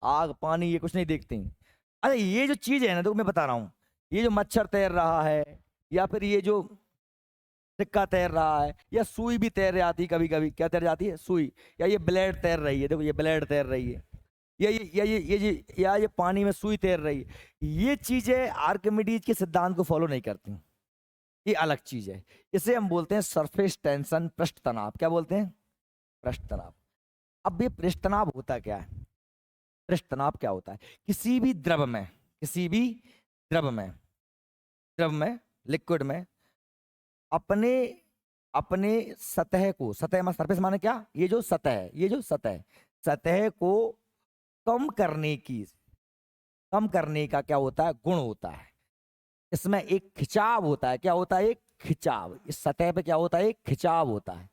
आग पानी ये कुछ नहीं देखते। अरे ये जो चीज है ना, तो मैं बता रहा हूँ, ये जो मच्छर तैर रहा है, या फिर ये जो सिक्का तैर रहा है, या सुई भी तैर जाती है कभी कभी, क्या तैर जाती है? सुई। या ये ब्लेड तैर रही है, देखो ये ब्लेड तैर रही है, या ये पानी में सुई तैर रही है, ये चीजें आर्किमिडीज के सिद्धांत को फॉलो नहीं करती। ये अलग चीज है। इसे हम बोलते हैं सरफेस टेंशन, पृष्ठ तनाव। क्या बोलते हैं? पृष्ठ तनाव। अब ये पृष्ठ तनाव होता क्या है? पृष्ठ तनाव क्या होता है? किसी भी द्रव में, किसी भी द्रव में, द्रव में, लिक्विड में, अपने अपने सतह को, सतह में सरफेस माने क्या? ये जो सतह है, ये जो सतह, सतह को कम करने की, कम करने का क्या होता है? गुण होता है। इसमें एक खिंचाव होता है। क्या होता है? एक खिंचाव। इस सतह पे क्या होता है? एक खिंचाव होता है,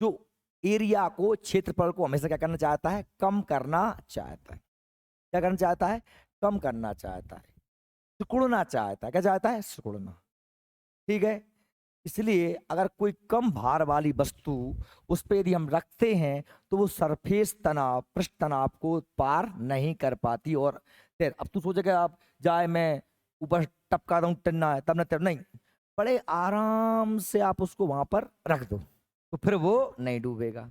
जो एरिया को, क्षेत्रफल को हमेशा क्या करना चाहता है? कम करना चाहता है। क्या करना चाहता है? कम करना चाहता है, सिकुड़ना चाहता है। क्या चाहता है? सिकुड़ना। ठीक है। इसलिए अगर कोई कम भार वाली वस्तु उस पर यदि हम रखते हैं तो वो सरफेस तनाव, पृष्ठ तनाव को पार नहीं कर पाती। और फिर अब तू सोचेगा आप जाए मैं ऊपर टपका दूं, टिरना है तब ना, तब नहीं, बड़े आराम से आप उसको वहां पर रख दो तो फिर वो नहीं डूबेगा।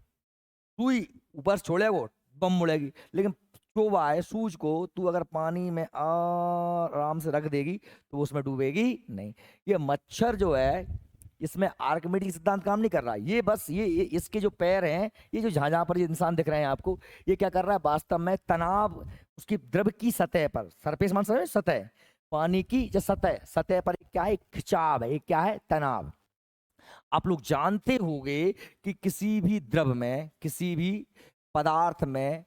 सुई ऊपर छोड़े वो बम मुड़ेगी, लेकिन चोबा है सूज को तू अगर पानी में आराम से रख देगी तो वो उसमें डूबेगी नहीं। ये मच्छर जो है, इसमें आर्किमिडीज सिद्धांत काम नहीं कर रहा। ये बस ये इसके जो पैर हैं, ये जो जहां जहां पर ये इंसान दिख रहे हैं आपको, ये क्या कर रहा है? वास्तव में तनाव उसकी द्रव की सतह पर, सरफेस मान समझ, सतह, पानी की जो सतह, सतह पर क्या है? खिंचाव है। क्या है? तनाव। आप लोग जानते होंगे कि किसी भी द्रव में, किसी भी पदार्थ में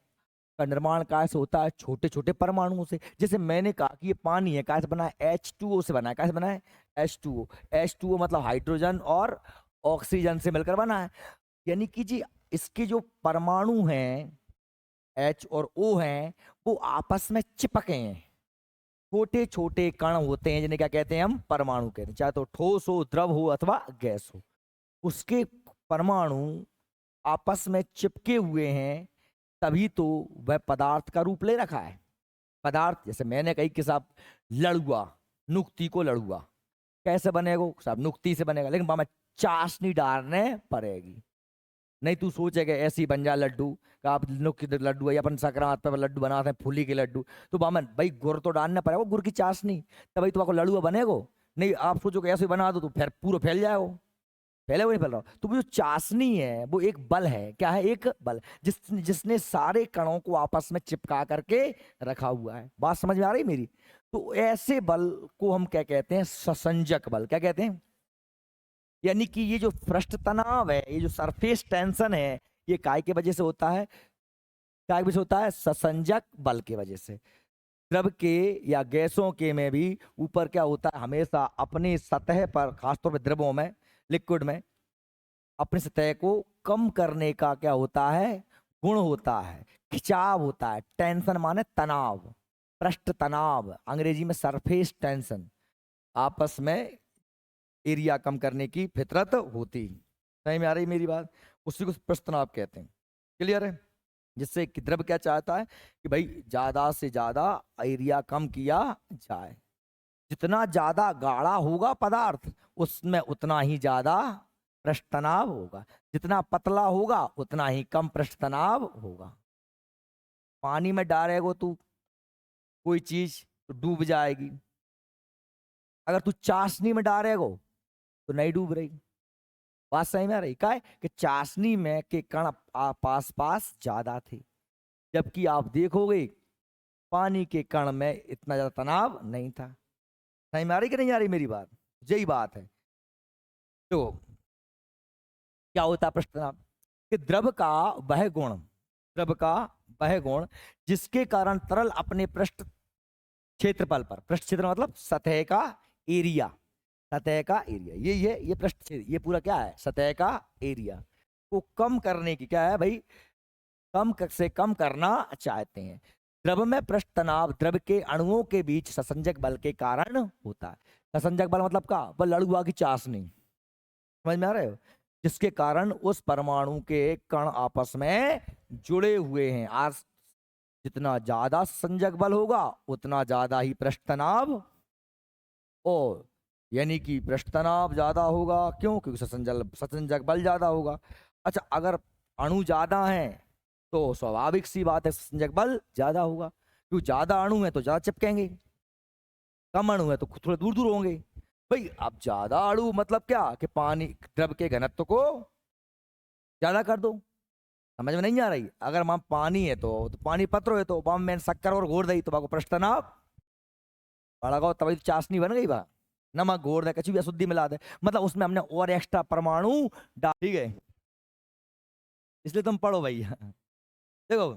का निर्माण कैसे होता है? छोटे छोटे परमाणुओं से। जैसे मैंने कहा कि ये पानी है, कैसे बना है? H2O से बना है। कैसे बना है? H2O। H2O मतलब हाइड्रोजन और ऑक्सीजन से मिलकर बना है। यानी कि जी इसके जो परमाणु हैं, H और O हैं, वो आपस में चिपके हैं। छोटे छोटे कण होते हैं जिन्हें क्या कहते हैं? हम परमाणु कहते हैं। चाहे तो ठोस हो, द्रव हो अथवा गैस हो, उसके परमाणु आपस में चिपके हुए हैं, तभी तो वह पदार्थ का रूप ले रखा है। पदार्थ, जैसे मैंने कही कि साहब लड़ुआ, नुक्ती को लड़ुआ कैसे बनेगा? सब नुक्ती से बनेगा, लेकिन में चाशनी डालने पड़ेगी। नहीं तू सोचेगा ऐसे ही बन जा लड्डू का, आप लड्डू है अपन संक्रांत पे लड्डू बनाते हैं फूली के लड्डू, तो बामन भाई गुड़ तो डालना पड़ेगा, गुड़ की चाशनी, तभी तुम्हारा लड्डू बनेगा। नहीं आप सोचो कि ऐसे ही बना दो तो फिर पूरा फैल जाएगा, पहले वो नहीं फैल रहा। तो वो जो चाशनी है वो एक बल है, क्या है? एक बल, जिसने सारे कणों को आपस में चिपका करके रखा हुआ है। बात समझ में आ रही मेरी? तो ऐसे बल को हम क्या कहते हैं? ससंजक बल। क्या कहते हैं? यानी कि ये जो पृष्ठ तनाव है, ये जो सरफेस टेंशन है, ये काय के वजह से होता है? काय की वजह से होता है? ससंजक बल के वजह से। द्रव के या गैसों के में भी ऊपर क्या होता है? हमेशा अपनी सतह पर, खासतौर पर द्रवों में, लिक्विड में, अपनी सतह को कम करने का क्या होता है? गुण होता है, खिंचाव होता है। टेंशन माने तनाव, पृष्ठ तनाव, अंग्रेजी में सरफेस टेंशन, आपस में एरिया कम करने की फितरत होती। सही में आ रही मेरी बात? उसी को पृष्ठ तनाव कहते हैं। क्लियर है? जिससे कि द्रव क्या चाहता है कि भाई ज्यादा से ज्यादा एरिया कम किया जाए। जितना ज्यादा गाढ़ा होगा पदार्थ, उसमें उतना ही ज्यादा पृष्ठ तनाव होगा, जितना पतला होगा उतना ही कम पृष्ठ तनाव होगा। पानी में डालेगा तू कोई चीज तो डूब जाएगी, अगर तू चाशनी में डालेगा तो नहीं डूब रही। बात सही में आ रही? क्या है कि चाशनी में के कण पास पास ज्यादा थे, जबकि आप देखोगे पानी के कण में इतना ज्यादा तनाव नहीं था। सही में आ रही कि नहीं आ रही मेरी बात? यही बात है। तो क्या होता है पृष्ठ तनाव? कि द्रव का वह गुण, द्रव का वह गुण जिसके कारण तरल अपने पृष्ठ क्षेत्रफल पर, पृष्ठ क्षेत्र मतलब सतह का एरिया, सतह का एरिया, ये पृष्ठ क्षेत्र, ये पूरा क्या है? सतह का एरिया को कम करने की क्या है भाई? कम से कम करना चाहते हैं। द्रव में पृष्ठ तनाव द्रव के अणुओं के बीच ससंजक बल के कारण होता है। ससंजक बल मतलब क्या? वह लड़ुआ की चाशनी, समझ में आ रहे हो? जिसके कारण उस परमाणु के कण आपस में जुड़े हुए हैं। आज जितना ज्यादा संजक बल होगा उतना ज्यादा ही पृष्ठ तनाव, और यानी कि पृष्ठ तनाव ज्यादा होगा। क्यों? क्योंकि ससंजक बल ज्यादा होगा। अच्छा, अगर अणु ज्यादा हैं तो स्वाभाविक सी बात है ससंजक बल ज्यादा होगा, क्योंकि ज्यादा अणु है तो ज्यादा चिपकेंगे, कम अणु है तो थोड़े दूर दूर होंगे। भाई अब ज्यादा अणु मतलब क्या? कि पानी द्रव के घनत्व को ज्यादा कर दो। समझ में नहीं आ रही? अगर वहां पानी है तो पानी पत्रो है तो वहां मैंने शक्कर और घोर दी तो बाको पृष्ठ तनाव बढ़ा गो, तभी तो चाशनी बन गई बा। नमक घोर दे, कछु भी अशुद्धि मिला दे, मतलब उसमें हमने और एक्स्ट्रा परमाणु डाल, ठीक है? इसलिए तुम पढ़ो भैया। देखो,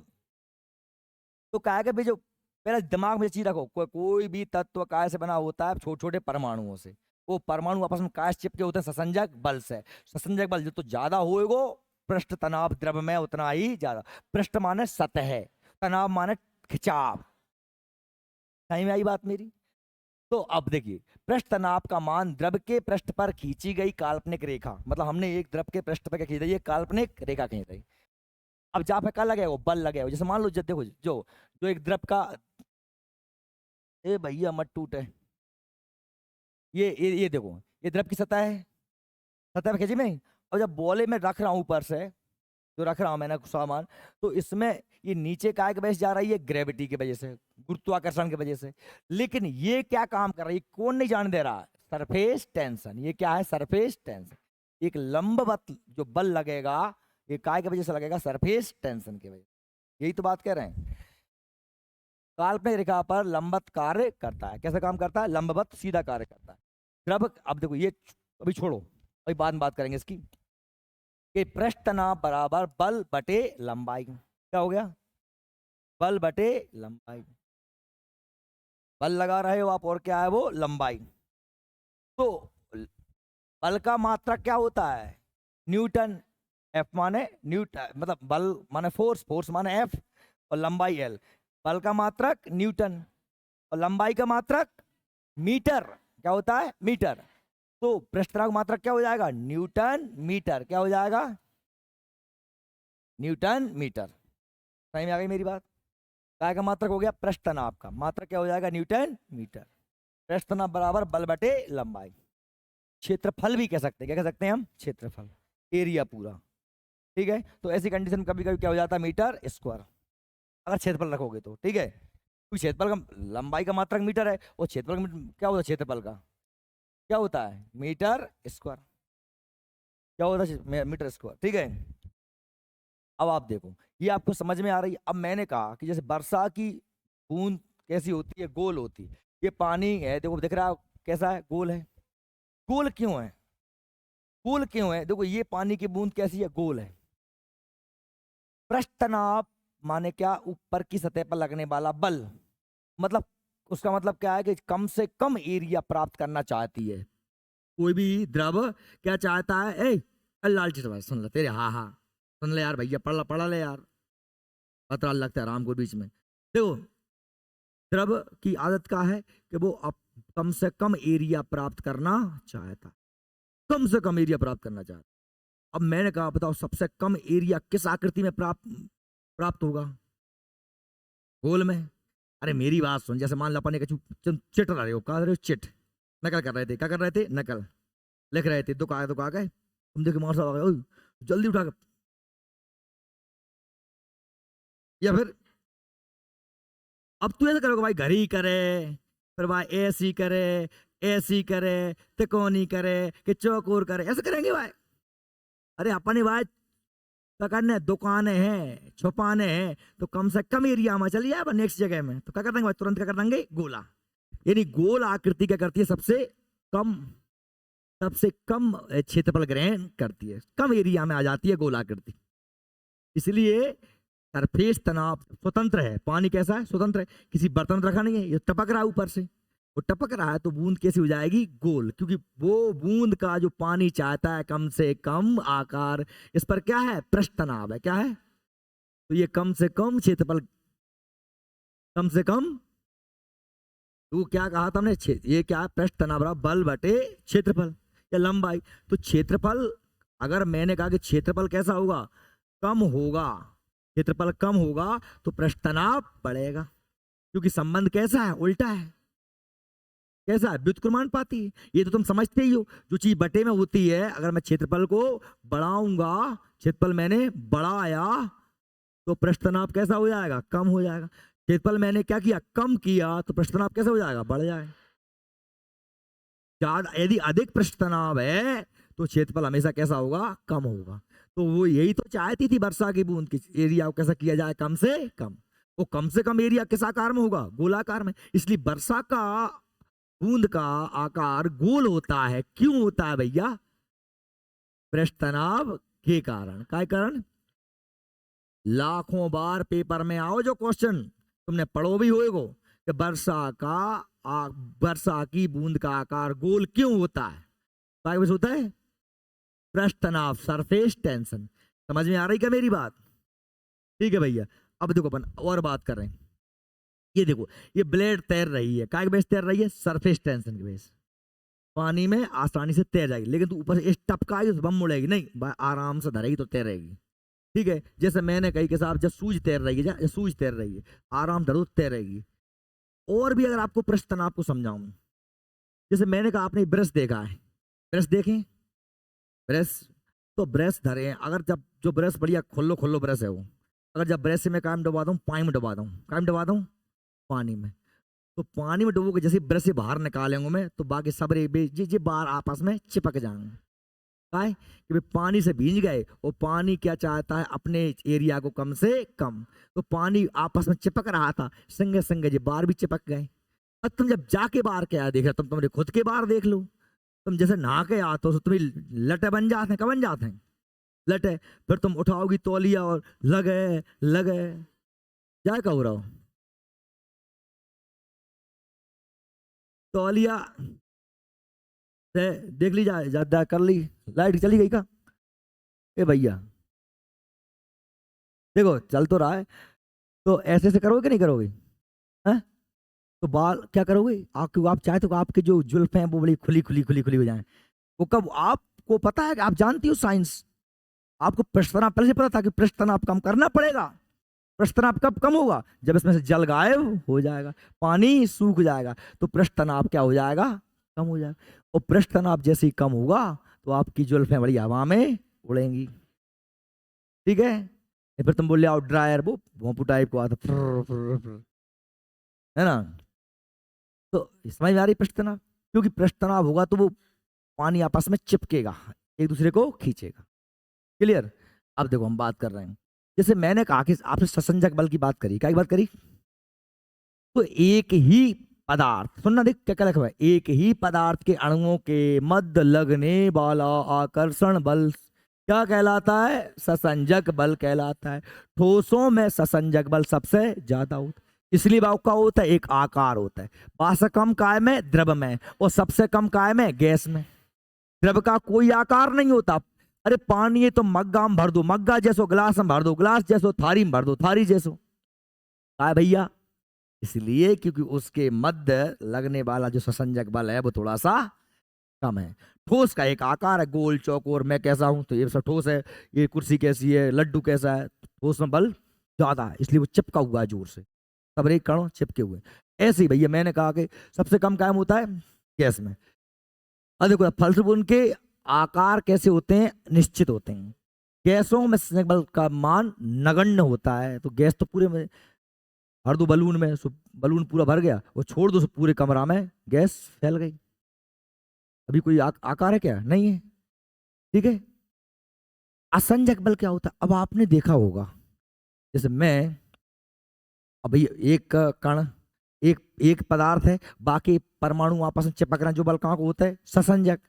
तो काय के भी जो पहले दिमाग में चीज रखो, कोई भी तत्व काय से बना होता है? छोटे छोटे परमाणुओं से। वो परमाणु आपस में काय से चिपके होते हैं? ससंजक बल से। ससंजक बल जो तो ज्यादा होएगो, पृष्ठ तनाव द्रव में उतना ही ज्यादा। पृष्ठ माने सतह, तनाव माने खिंचाव। सही में आई बात मेरी? तो अब देखिए, पृष्ठ तनाव का मान द्रव के पृष्ठ पर खींची गई काल्पनिक रेखा, मतलब हमने एक द्रव के पृष्ठ पर क्या खींच रही है? काल्पनिक रेखा खींच रही। अब जहां पे क्या लगेगा? वो बल लगेगा। जैसे मान लो, देखो जो जो एक द्रव का, ए भैया मत टूटे, ये देखो, ये द्रव की सतह है, सतह पे खींची नहीं। और जब बोले में रख रहा हूं ऊपर से, जो रख रहा हूं मैंने सामान, तो इसमें ये नीचे काय के वजह से जा रही है? ग्रेविटी की वजह से, गुरुत्वाकर्षण की वजह से। लेकिन ये क्या काम कर रही है? कौन नहीं जान दे रहा? Surface tension. ये क्या है? Surface tension. एक लंबवत जो बल लगेगा, ये काय की वजह से लगेगा? सरफेस टेंशन की वजह। यही तो बात कह रहे हैं। काल्पनिक रेखा पर लंबवत कार्य करता है। कैसे काम करता है? लंबवत सीधा कार्य करता है। द्रव, अब देखो ये अभी छोड़ो, अभी बाद में बात करेंगे इसकी। कि पृष्ठ तनाव बराबर बल बटे लंबाई। क्या हो गया? बल बटे लंबाई। बल लगा रहे हो आप, और क्या है वो? लंबाई। तो बल का मात्रक क्या होता है? न्यूटन। एफ माने न्यूटन, मतलब बल माने फोर्स, फोर्स माने एफ, और लंबाई एल। बल का मात्रक न्यूटन और लंबाई का मात्रक मीटर। क्या होता है? मीटर। तो पृष्ठ तनाव का मात्रक क्या हो जाएगा? Newton metre. क्या हो जाएगा? Newton metre. सही में आ गई मेरी बात? काय का मात्रक हो गया? पृष्ठ तनाव का मात्रक क्या हो जाएगा? Newton metre. पृष्ठ तनाव बराबर बल बटे लंबाई। क्षेत्रफल भी कह सकते हैं। क्या कह सकते हैं हम? क्षेत्रफल, एरिया पूरा। ठीक है, तो ऐसी कंडीशन में कभी कभी क्या हो जाता है, मीटर स्क्वायर, अगर क्षेत्रफल रखोगे तो। ठीक है, क्योंकि क्षेत्रफल का लंबाई का मात्रक मीटर है, और क्षेत्रफल का क्या होता है, क्षेत्रफल का क्या होता है, मीटर स्क्वायर। क्या होता है, मीटर स्क्वायर। ठीक है, अब आप देखो, ये आपको समझ में आ रही है। अब मैंने कहा कि जैसे वर्षा की बूंद कैसी होती है, गोल होती है। ये पानी है, देखो दिख रहा है कैसा है, गोल है। गोल क्यों है, गोल क्यों है? देखो ये पानी की बूंद कैसी है, गोल है। पृष्ठ तनाव माने क्या, ऊपर की सतह पर लगने वाला बल, मतलब उसका मतलब क्या है कि कम से कम एरिया प्राप्त करना चाहती है कोई भी द्रव। क्या चाहता है, लालची भाई सुन ले तेरे, हाँ हाँ सुन ले यार भैया, पढ़ ले यार, पता लगता है आराम को बीच में। देखो, द्रव की आदत क्या है कि वो कम से कम एरिया प्राप्त करना चाहता, कम से कम एरिया प्राप्त करना चाहता। अब मैंने कहा बताओ सबसे कम एरिया किस आकृति में प्राप्त होगा, गोल में। अरे मेरी बात सुन, जैसे मान लो अपन एक चिट रहे हो, कहा रहे हो चिट, नकल कर रहे थे, क्या कर रहे थे, नकल लिख रहे थे, दुकान गए, तुम देखो मार साहब आ गए, जल्दी उठा कर, या फिर अब तू ऐसा करोगे भाई, घड़ी करे, फिर भाई ऐसी करे, ऐसी करे, तिकोनी करे, कि चौकोर करे, ऐसे करेंगे भाई। अरे अपनी भाई क्या करने, दुकानें हैं, छुपाने हैं, तो कम से कम एरिया में चलिए अब नेक्स्ट जगह में, तो क्या कर देंगे भाई, तुरंत क्या कर देंगे, गोला। यानी गोल आकृति क्या करती है, सबसे कम क्षेत्रफल ग्रहण करती है, कम एरिया में आ जाती है गोल आकृति। इसलिए सरफेस तनाव स्वतंत्र है, पानी कैसा है, स्वतंत्र है, किसी बर्तन में रखा नहीं है, ये टपक रहा है ऊपर से, वो टपक रहा है तो बूंद कैसी हो जाएगी, गोल, क्योंकि वो बूंद का जो पानी चाहता है कम से कम आकार, इस पर क्या है, पृष्ठ तनाव है, क्या है, तो ये कम से कम क्षेत्रफल, कम से कम, तो क्या कहा था हमने, ये क्या है, पृष्ठ तनाव बल बटे क्षेत्रफल या लंबाई। तो क्षेत्रफल, अगर मैंने कहा कि क्षेत्रफल कैसा होगा, कम होगा, क्षेत्रफल कम होगा तो पृष्ठ तनाव बढ़ेगा, क्योंकि संबंध कैसा है, उल्टा है, कैसा है, व्युत्क्रमानुपाती। ये तो तुम समझते ही हो, जो चीज बटे में होती है, अगर मैं क्षेत्रफल को बढ़ाऊंगा, क्षेत्रफल मैंने बढ़ाया तो पृष्ठ तनाव कैसा हो जाएगा, कम हो जाएगा। क्षेत्रफल मैंने क्या किया, कम किया, तो पृष्ठ तनाव कैसा हो जाएगा, बढ़ जाएगा। यदि अधिक पृष्ठ तनाव है तो क्षेत्रफल हमेशा कैसा होगा, कम होगा। तो वो यही तो चाहती थी वर्षा की बूंद की, एरिया को कैसा किया जाए, कम से कम। वो कम से कम एरिया किस आकार में होगा, गोलाकार में। इसलिए वर्षा का बूंद का आकार गोल होता है, क्यों होता है भैया, पृष्ठ तनाव के कारण। काय कारण, लाखों बार पेपर में आओ जो क्वेश्चन तुमने पढ़ो भी होएगो कि वर्षा की बूंद का आकार गोल क्यों होता है, काय वजह होता है, पृष्ठ तनाव, सरफेस टेंशन। समझ में आ रही क्या मेरी बात? ठीक है भैया, अब देखो अपन और बात कर रहे हैं। ये देखो, ये ब्लेड तैर रही है, काय के बेस तैर रही है, सरफेस टेंशन के बेस, पानी में आसानी से तैर जाएगी। लेकिन तू ऊपर से टपकाएगी तो बम मुड़ेगी नहीं, आराम से धरेगी तो तैरेगी। ठीक है, जैसे मैंने कही कि साहब जब सूज तैर रही है, सूज तैर रही है, आराम धरो तैरेगी। और भी अगर आपको पृष्ठ तनाव को समझाऊं, जैसे मैंने कहा आपने ब्रश देखा है, ब्रश देखें, ब्रश, तो ब्रश धरे हैं, अगर जब जो ब्रश बढ़िया खुल्लो ब्रश है वो, अगर जब ब्रश से मैं काम डुबा दूं, पानी में डुबा दूं, काम डुबा दूं पानी में, तो पानी में डुबो के जैसे ब्रश से बाहर निकालेंगे मैं, तो बाकी सब जी बाहर आपस में चिपक जाएंगे। काय कि पानी से भींज गए, और पानी क्या चाहता है, अपने एरिया को कम से कम, तो पानी आपस में चिपक रहा था, संगे संगे जी बाहर भी चिपक गए। अब तुम जब जाके बाहर क्या देख रहे, तुम तुम्हारे खुद के बाहर देख लो, तुम जैसे नहा के आते हो तो तुम्हें लटे बन जाते हैं, कब बन जाते हैं, लटे, फिर तुम उठाओगी तौलिया और लगे क्या कहो रहा हो, तौलिया देख ली जाए, ज्यादा कर ली, लाइट चली गई का, ए भैया देखो चल तो रहा है, तो ऐसे से करोगे कि नहीं करोगे, हैं? तो बाल क्या करोगे, आप चाहे तो आपके जो जुल्फ हैं वो बड़ी खुली हो जाए। वो कब, आपको पता है कि आप जानती हो साइंस, आपको पृष्ठ तनाव पहले से पता था कि पृष्ठ तनाव कम करना पड़ेगा। पृष्ठ तनाव कब कम होगा, जब इसमें से जल गायब हो जाएगा, पानी सूख जाएगा, तो पृष्ठ तनाव क्या हो जाएगा, कम हो जाएगा। और पृष्ठ तनाव जैसे ही कम होगा तो आपकी जुल्फें बड़ी हवा में उड़ेंगी, ठीक है। या फिर तुम बोल आओ ड्रायर, वो भोंपू टाइप को आता है ना। तो समझ में आ रही पृष्ठ तनाव, क्योंकि पृष्ठ तनाव होगा तो वो पानी आपस में चिपकेगा, एक दूसरे को खींचेगा। क्लियर। अब देखो हम बात कर रहे हैं, जैसे मैंने कहा कि आपसे ससंजक बल की बात करी, क्या की बात करी, तो एक ही पदार्थ, सुनना देख क्या क्या लिखा हुआ है, एक ही पदार्थ के अणुओं के मध्य लगने वाला आकर्षण बल क्या कहलाता है, ससंजक बल कहलाता है। ठोसों में ससंजक बल सबसे ज्यादा होता है, इसलिए भाव का होता है, एक आकार होता है। बास कम काय में, द्रव में, और सबसे कम काय में, गैस में। द्रव का कोई आकार नहीं होता। अरे पानी है तो मग्गा में भर दो, मग्गा जैसो, गिलास में भर दो, गिलास जैसो, थारी में भर दो, थारी जैसो। काय भैया, इसलिए क्योंकि उसके मध्य लगने वाला जो ससंजक बल है वो थोड़ा सा कम है। ठोस का एक आकार है, गोल चौकोर, मैं कैसा हूं तो ये सब ठोस है, ये कुर्सी कैसी है, लड्डू कैसा है, ठोस में बल ज्यादा है, इसलिए वो चिपका हुआ है जोर से, सब एक कण चिपके हुए। ऐसे ही भैया मैंने कहा कि सबसे कम कायम होता है गैस में। अब देखो फलस्वरूप उनके आकार कैसे होते हैं, निश्चित होते हैं। गैसों में ससंजक बल का मान नगण्य होता है, तो गैस तो पूरे में भर दो बलून में, बलून पूरा भर गया, वो छोड़ दो पूरे कमरा में गैस फैल गई, अभी कोई आकार है क्या, नहीं है, ठीक है। असंजक बल क्या होता है, अब आपने देखा होगा, जैसे मैं, अब भैया एक कण, एक एक पदार्थ है, बाकी परमाणु आपस में चिपक रहे हैं, जो बल कहाँ को होता है, ससंजक।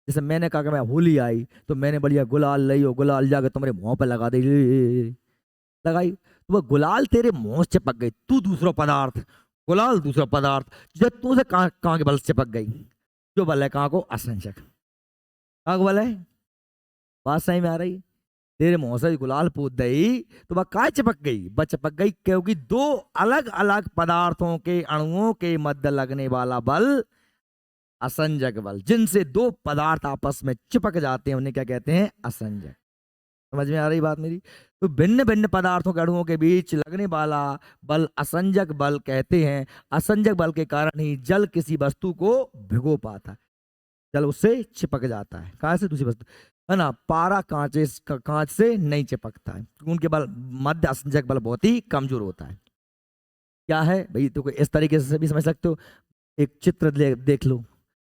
जैसे मैंने कहा कि मैं होली आई तो मैंने बढ़िया गुलाल लाई, और गुलाल जाकर तुम्हारे मुंह पे लगा दी, लगाई तो वह गुलाल तेरे मुंह से चिपक गई, तू दूसरा पदार्थ, गुलाल दूसरा पदार्थ, जब तू से कहाँ के बल से चिपक गई, जो बल है कहाँ को, असंजक। कहाँ को बल है, बात सही में आ रही, तेरे मुंह से गुलाल पूत गई तो वह काय चिपक गई, वह चिपक गई क्योंकि दो अलग अलग पदार्थों के अणुओं के मध्य लगने वाला बल असंजक बल, जिनसे दो पदार्थ आपस में चिपक जाते हैं उन्हें क्या कहते हैं, असंजक। समझ में आ रही बात मेरी। तो भिन्न भिन्न पदार्थों के अणुओं के बीच लगने वाला बल असंजक बल कहते हैं। असंजक बल के कारण ही जल किसी वस्तु को भिगो पाता है, जल उससे चिपक जाता है, कहाँ से, दूसरी वस्तु, है ना। पारा कांच से नहीं चिपकता है, क्योंकि उनके बल मध्य असंजक बल बहुत ही कमजोर होता है। क्या है भाई, तो इस तरीके से भी समझ सकते हो। एक चित्र देख लो,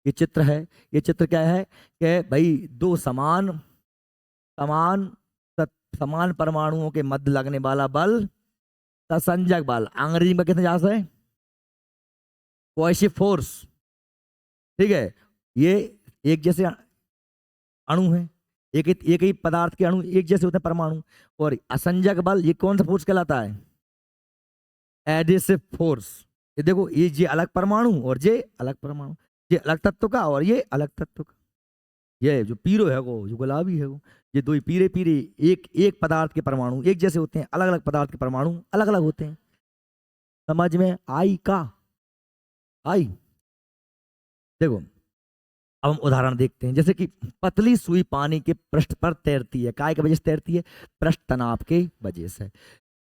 ये चित्र है, ये चित्र क्या है कि भाई दो समान समान समान परमाणुओं के मध्य लगने वाला बल ससंजक बल, अंग्रेजी में कितने जहां है, कोएसिव फोर्स, ठीक है। ये एक जैसे अणु है, एक ही पदार्थ के अणु एक जैसे होते हैं परमाणु। और असंजक बल ये कौन सा फोर्स कहलाता है, एडिसिव फोर्स। ये देखो ये अलग परमाणु और ये अलग परमाणु, ये अलग तत्व का और ये अलग तत्व का, ये जो पीरो है वो, जो गुलाबी है वो, ये दो ही पीरे पीरे एक एक पदार्थ के परमाणु एक जैसे होते हैं, अलग अलग पदार्थ के परमाणु अलग अलग होते हैं। समझ में आई का, आई। देखो अब हम उदाहरण देखते हैं, जैसे कि पतली सुई पानी के पृष्ठ पर तैरती है, काय के वजह से तैरती है, पृष्ठ तनाव के वजह से।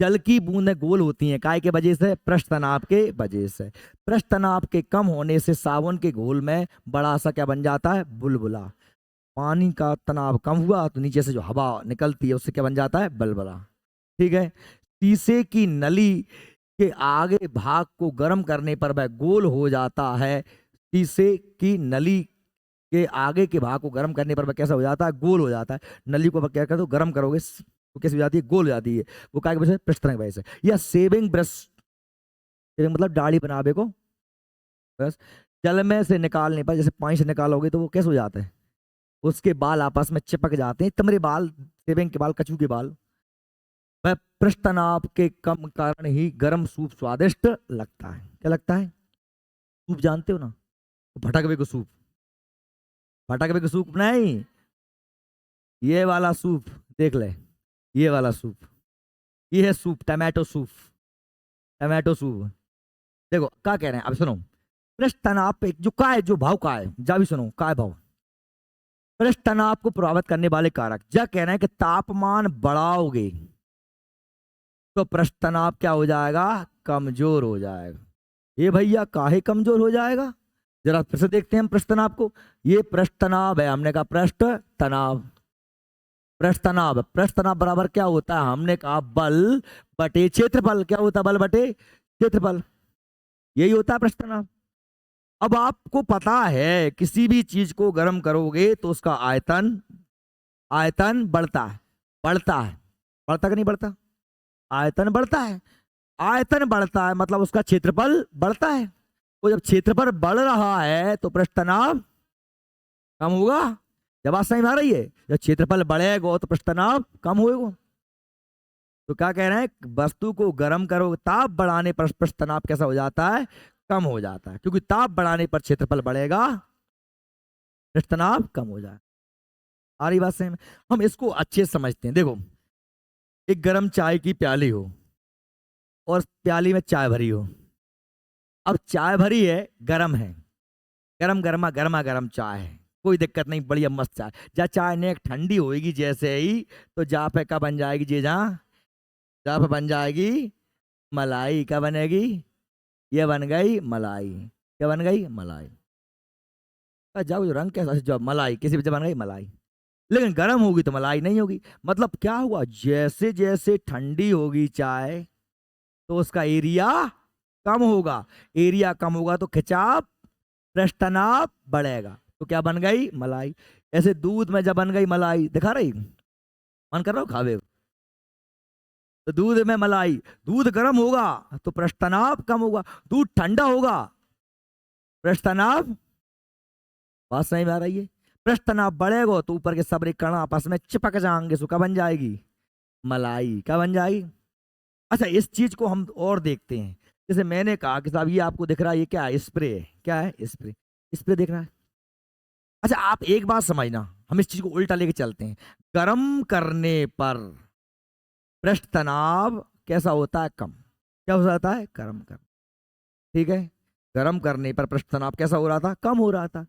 जल की बूंदें गोल होती हैं, काय के वजह से, पृष्ठ तनाव के वजह से। पृष्ठ तनाव के कम होने से साबुन के घोल में बड़ा सा क्या बन जाता है, बुलबुला। पानी का तनाव कम हुआ तो नीचे से जो हवा निकलती है उससे क्या बन जाता है, बलबला, ठीक है। शीशे की नली के आगे भाग को गर्म करने पर वह गोल हो जाता है। शीशे की नली के आगे के भाग को गर्म करने पर वह कैसा हो जाता है, गोल हो जाता है। नली को क्या करते हो, गर्म करोगे तो कैसी हो जाती है, गोल हो जाती है। वो काय की वजह से, पृष्ठ तनाव की वजह से। या सेविंग ब्रश, सेविंग मतलब दाढ़ी बनावे को ब्रश, जल में से निकालने पर, जैसे पानी से निकालोगे तो वो कैसे हो जाता है, उसके बाल आपस में चिपक जाते हैं, तुम्हारे बाल, सेविंग के बाल, कछू के बाल। वह पृष्ठ तनाव के कम कारण ही गर्म सूप स्वादिष्ट लगता है। क्या लगता है, सूप जानते हो ना, भटकवे को सूप, भटकवे को सूप नहीं, ये वाला सूप देख ले, ये वाला सूप, ये है soup, tomato soup, tomato soup. देखो क्या कह रहे हैं, अब सुनो। पृष्ठ तनाव पे जो का है, जो भाव का है, जा भी सुनो, का है भाव, पृष्ठ तनाव को प्रभावित करने वाले कारक। जा कह रहे हैं कि तापमान बढ़ाओगे तो पृष्ठ तनाव क्या हो जाएगा, कमजोर हो जाएगा। ये भैया काहे कमजोर हो जाएगा, जरा फिर से देखते हैं हम पृष्ठ तनाव को। ये पृष्ठ तनाव है, हमने कहा पृष्ठ तनाव। पृष्ठ तनाव, पृष्ठ तनाव बराबर क्या होता है, हमने कहा बल बटे क्षेत्रफल। क्या होता है, बल बटे क्षेत्रफल, यही होता है पृष्ठ तनाव। अब आपको पता है किसी भी चीज को गर्म करोगे तो उसका आयतन, आयतन बढ़ता है, बढ़ता है, बढ़ता कि नहीं बढ़ता, आयतन बढ़ता है, आयतन बढ़ता है मतलब उसका क्षेत्रफल बढ़ता है। तो जब क्षेत्रफल बढ़ रहा है तो पृष्ठ तनाव कम होगा। जब बात समझ में आ रही है, जब क्षेत्रफल बढ़ेगा तो पृष्ठ तनाव कम होगा। तो क्या कह रहे हैं, वस्तु को गर्म करो, ताप बढ़ाने पर पृष्ठ तनाव कैसा हो जाता है, कम हो जाता है, क्योंकि ताप बढ़ाने पर क्षेत्रफल बढ़ेगा, पृष्ठ तनाव कम हो जाए। आ रही बात समझ में? हम इसको अच्छे से समझते हैं। देखो, एक गर्म चाय की प्याली हो और प्याली में चाय भरी हो। अब चाय भरी है, गर्म है, गरम गरमा गर्मा गर्म चाय है, कोई दिक्कत नहीं, बढ़िया मस्त चाय। जा चाय ने ठंडी होएगी जैसे ही, तो जा पे का बन जाएगी, जे जा जा पे बन जाएगी मलाई। क्या बनेगी, ये बन गई मलाई। क्या बन गई, मलाई। जाओ जो रंग कैसा, जो मलाई किसी भी बन गई मलाई। लेकिन गर्म होगी तो मलाई नहीं होगी। मतलब क्या हुआ, जैसे जैसे ठंडी होगी चाय तो उसका एरिया कम होगा, एरिया कम होगा तो खिंचाव, पृष्ठ तनाव बढ़ेगा, तो क्या बन गई, मलाई। ऐसे दूध में जब बन गई मलाई, दिखा रही, मन कर रहा हो खावे, तो दूध में मलाई, दूध गर्म होगा तो पृष्ठ तनाव कम होगा, दूध ठंडा होगा पृष्ठ तनाव, बात समझ में आ रही है, पृष्ठ तनाव बढ़ेगा तो ऊपर के सबरे कण आपस में चिपक जाएंगे, सो क्या बन जाएगी, मलाई। क्या बन जाएगी। अच्छा, इस चीज को हम और देखते हैं। जैसे मैंने कहा कि साहब ये आपको दिख रहा है, ये क्या है, स्प्रे है। क्या है, स्प्रे, स्प्रे देख रहा है। अच्छा, आप एक बात समझना, हम इस चीज को उल्टा लेके चलते हैं। गर्म करने पर पृष्ठ तनाव कैसा होता है, कम। क्या हो जाता है, गर्म कर, ठीक है। गर्म करने पर पृष्ठ तनाव कैसा हो रहा था, कम हो रहा था।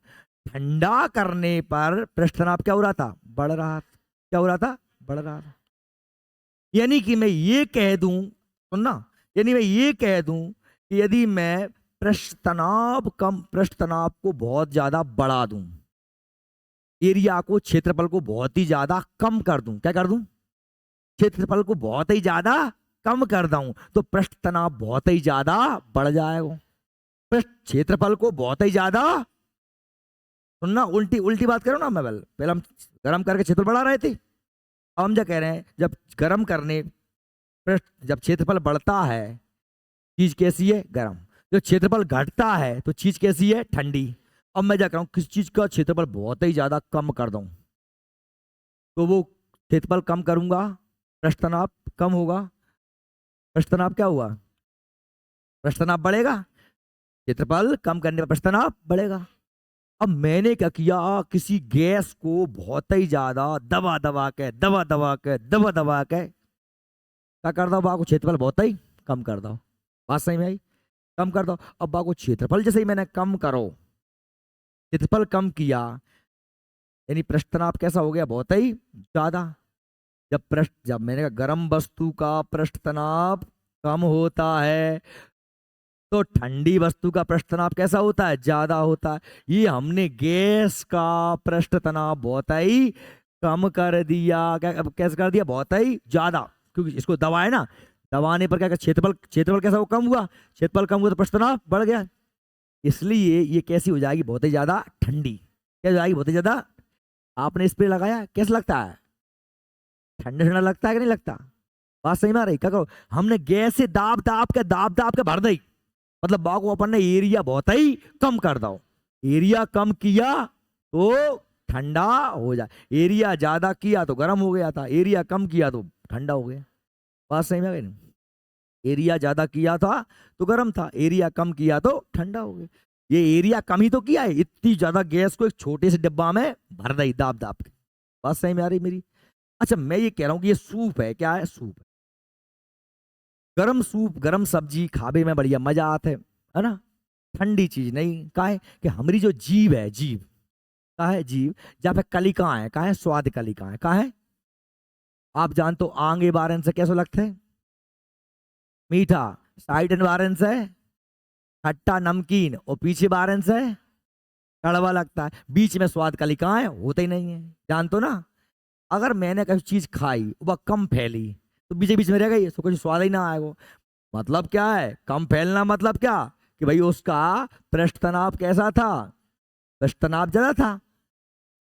ठंडा करने पर पृष्ठ तनाव क्या हो रहा था, बढ़ रहा था। क्या हो रहा था, बढ़ रहा था। यानी कि मैं ये कह दूं, सुनना, यानी मैं ये कह दूं कि यदि मैं पृष्ठ तनाव को बहुत ज्यादा बढ़ा दूं, एरिया को, क्षेत्रफल को बहुत ही ज्यादा कम कर दूं, क्या कर दूं, क्षेत्रफल को बहुत ही ज्यादा कम कर दूं, तो पृष्ठ तनाव बहुत ही ज्यादा बढ़ जाएगा। पृष्ठ क्षेत्रफल को बहुत ही ज्यादा, सुनना, उल्टी उल्टी बात करो ना, मैं पहले हम गर्म करके क्षेत्रफल बढ़ा रहे थे, अब हम क्या कह रहे हैं, जब गर्म करने पृष्ठ, जब क्षेत्रफल बढ़ता है चीज कैसी है, गर्म। जब क्षेत्रफल घटता है तो चीज कैसी है, ठंडी। अब मैं क्या करूं, किस चीज का क्षेत्रफल बहुत ही ज्यादा कम कर दूं, तो वो क्षेत्रफल कम करूंगा, पृष्ठ तनाव कम होगा, पृष्ठ तनाव क्या हुआ, पृष्ठ तनाव बढ़ेगा, क्षेत्रफल कम करने पर पृष्ठ तनाव बढ़ेगा। अब मैंने क्या किया, किसी गैस को बहुत ही ज्यादा दबा दबा के दबा दबा के दबा दबा के क्या कर दो, बाको क्षेत्रफल बहुत ही कम कर दो। बात सही में आई, कम कर दो। अब बाको क्षेत्रफल जैसे ही मैंने कम करो, क्षेत्रफल कम किया, यानी पृष्ठ तनाव कैसा हो गया, बहुत ही ज्यादा। जब मैंने कहा गर्म वस्तु का पृष्ठ तनाव कम होता है तो ठंडी वस्तु का पृष्ठ तनाव कैसा होता है, ज्यादा होता है। ये हमने गैस का पृष्ठ तनाव बहुत ही कम कर दिया, क्या कैसे कर दिया, बहुत ही ज्यादा, क्योंकि इसको दबाए ना, दबाने पर क्या क्षेत्रफल, क्षेत्रफल कैसा, वो कम हुआ, क्षेत्रफल कम हुआ तो पृष्ठ तनाव बढ़ गया। इसलिए ये कैसी हो जाएगी, बहुत ही ज्यादा ठंडी। क्या हो जाएगी, बहुत ही ज्यादा। आपने स्प्रे लगाया, कैसा लगता है, ठंडा ठंडा लगता है कि नहीं लगता। बात सही में आ रही, क्या करो, हमने गैस से दाब दाब के भर दी, मतलब बाग को अपन ने एरिया बहुत ही कम कर दो, एरिया कम किया तो ठंडा हो जाए, एरिया ज्यादा किया तो गर्म हो गया था, एरिया कम किया तो ठंडा हो गया। बात सही में आ गई, एरिया ज्यादा किया था तो गर्म था, एरिया कम किया तो ठंडा हो गया। ये एरिया कम ही तो किया है, इतनी ज्यादा गैस को एक छोटे से डिब्बा में भर दी दाब दाब के। बात सही में आ रही मेरी। अच्छा, मैं ये कह रहा हूं कि ये सूप है, क्या है, सूप है, गरम सूप, गरम सब्जी खावे में बढ़िया मजा आता है ना, ठंडी चीज नहीं। का है कि हमारी जो जीभ है, जीभ का है, जीभ जहाँ पे कलिका है, का है, स्वाद कलिका है, का है, आप जानते हो आगे बारन से कैसे लगते हैं, मीठा, साइड बारन से खट्टा नमकीन, और पीछे बारन से कड़वा लगता है, बीच में स्वाद कलिकाएं होते ही नहीं है, जानते हो ना। अगर मैंने कोई चीज खाई वह कम फैली तो बीच बीच में रह गई, उसको कुछ स्वाद ही ना आएगा। मतलब क्या है कम फैलना, मतलब क्या कि भाई उसका पृष्ठ तनाव कैसा था, पृष्ठ तनाव ज्यादा था।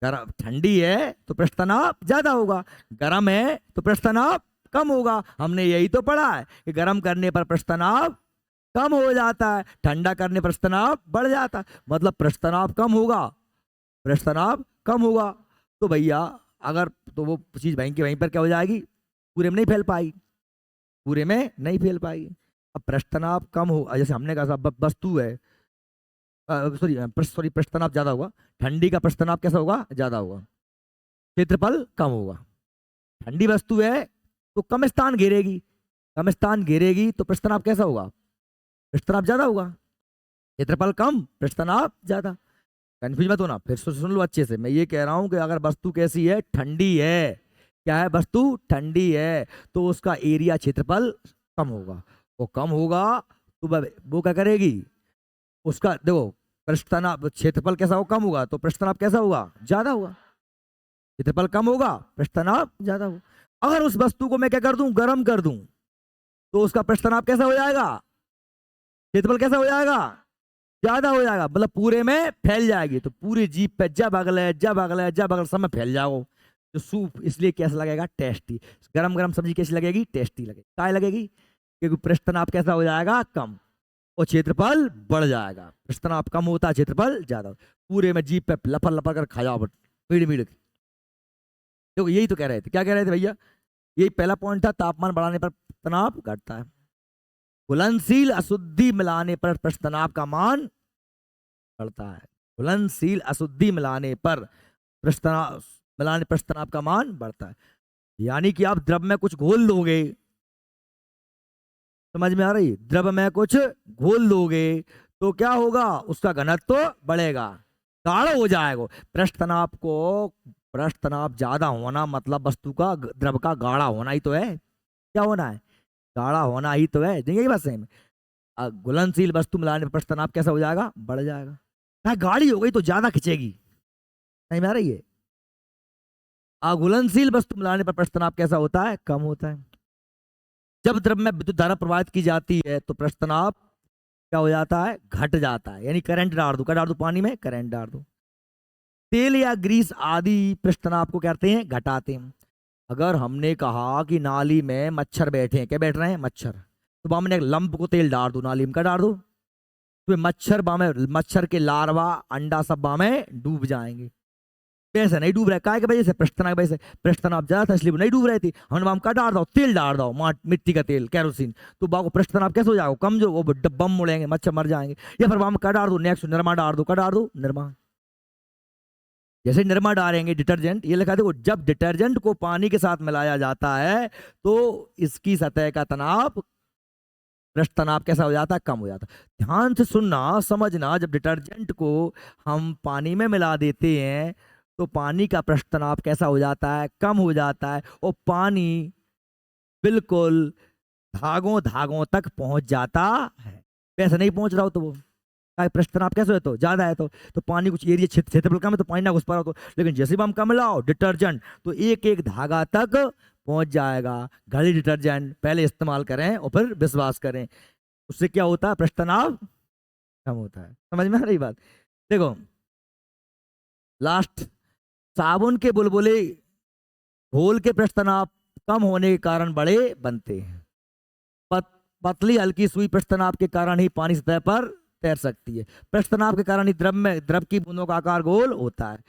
गर्म ठंडी है तो पृष्ठ तनाव ज्यादा होगा, गर्म है तो पृष्ठ तनाव कम होगा। हमने यही तो पढ़ा है कि गर्म करने पर पृष्ठ तनाव कम हो जाता है, ठंडा करने पर पृष्ठ तनाव बढ़ जाता है। मतलब पृष्ठ तनाव कम होगा, पृष्ठ तनाव कम होगा तो भैया अगर तो वो चीज वहीं की वहीं पर क्या हो जाएगी, पूरे में नहीं फैल पाएगी, पूरे में नहीं फैल पाएगी। अब पृष्ठ तनाव कम हो, जैसे हमने कहा वस्तु है, सॉरी पृष्ठ तनाव ज्यादा होगा, ठंडी का पृष्ठ तनाव कैसा होगा, ज्यादा होगा, क्षेत्रफल कम होगा। ठंडी वस्तु है तो कम स्थान घेरेगी, कम स्थान घेरेगी तो पृष्ठ तनाव कैसा होगा, पृष्ठ तनाव ज्यादा होगा, क्षेत्रफल कम पृष्ठ तनाव ज्यादा। कंफ्यूज मत होना, फिर सुन लो अच्छे से। मैं ये कह रहा हूं कि अगर वस्तु कैसी है, ठंडी है, क्या है, वस्तु ठंडी है तो उसका एरिया क्षेत्रफल कम होगा, वो कम होगा तो वो क्या करेगी, उसका देखो पृष्ठ तनाव क्षेत्रफल कैसा हो, कम होगा तो पृष्ठ तनाव कैसा होगा, ज्यादा होगा। क्षेत्रफल कम होगा पृष्ठ तनाव ज्यादा होगा। अगर उस वस्तु को मैं क्या कर दूं, गर्म कर दूं तो उसका पृष्ठ तनाव कैसा हो जाएगा, क्षेत्रफल कैसा हो जाएगा, ज्यादा हो जाएगा, मतलब पूरे में फैल जाएगी। तो पूरी जीभ पे जब अगले जब अगले जब अगले समय फैल जाओ तो सूप इसलिए कैसा लगेगा, टेस्टी। गरम गरम सब्जी कैसी लगेगी, टेस्टी लगेगी। काय लगेगी, क्योंकि पृष्ठ तनाव कैसा हो जाएगा, कम, और क्षेत्रफल बढ़ जाएगा। पृष्ठ तनाव कम होता है, क्षेत्रफल ज्यादा, पूरे में जीभ पे लपड़ लपड़ कर खा जाओ मीड़ मीड़। देखो यही तो कह रहे थे, क्या कह रहे थे भैया, यही पहला पॉइंट था, तापमान बढ़ाने पर तनाव घटता है, घुलनशील अशुद्धि मिलाने पर पृष्ठ तनाव का मान बढ़ता है। घुलनशील अशुद्धि मिलाने पर पृष्ठ तनाव का मान बढ़ता है। यानी कि आप द्रव में कुछ घोल दोगे, समझ में आ रही, द्रव में कुछ घोल दोगे तो क्या होगा, उसका घनत्व तो बढ़ेगा, गाढ़ा हो जाएगा। पृष्ठ तनाव ज्यादा होना मतलब वस्तु का द्रव का गाढ़ा होना ही तो है, क्या होना है, गाढ़ा होना ही तो है। यही बात सही में, घुलनशील वस्तु मिलाने पर पृष्ठ तनाव कैसा हो जाएगा, बढ़ जाएगा। गाढ़ी हो गई तो ज्यादा खिंचेगी, नहीं में आ रही है। अघुलनशील वस्तु मिलाने पर पृष्ठ तनाव कैसा होता है, कम होता है। जब द्रव में विद्युत धारा प्रवाहित की जाती है तो पृष्ठ तनाव क्या हो जाता है, घट जाता है। यानी करंट डाल दो, क्या डाल दो, पानी में करंट डाल दो। तेल या ग्रीस आदि पृष्ठ तनाव को कहते हैं, घटाते हैं। अगर हमने कहा कि नाली में मच्छर बैठे हैं, क्या बैठ रहे हैं, मच्छर, तो हमने एक लंप को तेल डाल दो, नाली में क्या डाल दो, तो मच्छर के लार्वा अंडा सब बामें डूब जाएंगे। पैसे नहीं डूब रहे, काय के वजह से, पृष्ठ तनाव की वजह से। पृष्ठ तनाव ज्यादा था इसलिए वो नहीं डूब रहे थी। हमने वहां का डाल दो, तेल डाल दो, मिट्टी का तेल, कैरोसिन, तो बाको पृष्ठ तनाव कैसे हो जाएगा, कम, जो वो बम मुड़ेंगे, मच्छर मर जाएंगे। या फिर वहां का डाल दो, नेक्स्ट निरमा डाल दो, का डाल दो, निरमा। जैसे निरमा डालेंगे डिटर्जेंट, ये लिखा देखो, जब डिटर्जेंट को पानी के साथ मिलाया जाता है तो इसकी सतह का तनाव, पृष्ठ तनाव कैसा हो जाता है, कम हो जाता है। ध्यान से सुनना, समझना, जब डिटर्जेंट को हम पानी में मिला देते हैं तो पानी का पृष्ठ तनाव कैसा हो जाता है, कम हो जाता है, और पानी बिल्कुल धागों धागों तक पहुंच जाता है। वैसे नहीं पहुंच रहा हो तो वो पृष्ठ तनाव कैसे हो, तो ज्यादा है तो पानी कुछ एरिया क्षेत्रफल कम है तो पानी ना घुस पा रहा हो तो, लेकिन जैसे भी हम कम मिलाओ डिटर्जेंट तो एक एक धागा तक पहुंच जाएगा। घड़ी डिटर्जेंट पहले इस्तेमाल करें और फिर विश्वास करें, उससे क्या होता है, पृष्ठ तनाव कम होता है। समझ में आ रही बात। देखो लास्ट, साबुन के बुलबुले घोल के पृष्ठ तनाव कम होने के कारण बड़े बनते हैं। पतली हल्की सुई पृष्ठ तनाव के कारण ही पानी सतह पर तैर सकती है। पृष्ठ तनाव के कारण ही द्रव की बूंदों का आकार गोल होता है।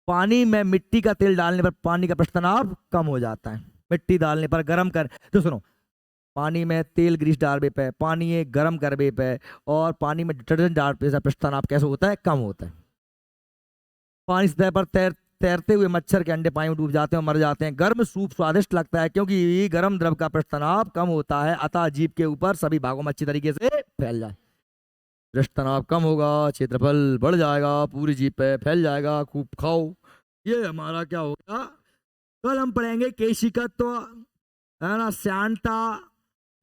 पानी में मिट्टी का तेल डालने पर पानी का पृष्ठ तनाव कम हो जाता है। मिट्टी डालने पर गर्म कर, तो सुनो, पानी में तेल ग्रीस डालने पे, पानी गर्म करने पे और पानी में डिटर्जेंट डालने से पृष्ठ तनाव कैसे होता है, कम होता है। पानी सतह पर तैरते हुए मच्छर के अंडे पानी में डूब जाते हैं और मर जाते हैं। गर्म सूप स्वादिष्ट लगता है क्योंकि गर्म द्रव का पृष्ठ तनाव कम होता है, अतः जीभ के ऊपर सभी भागों में अच्छी तरीके से फैल जाए। पृष्ठ तनाव कम होगा, क्षेत्रफल बढ़ जाएगा, पूरी जीभ पे फैल जाएगा, खूब खाओ। ये हमारा क्या होगा, कल हम पढ़ेंगे केशिकत्व, है ना, श्यानता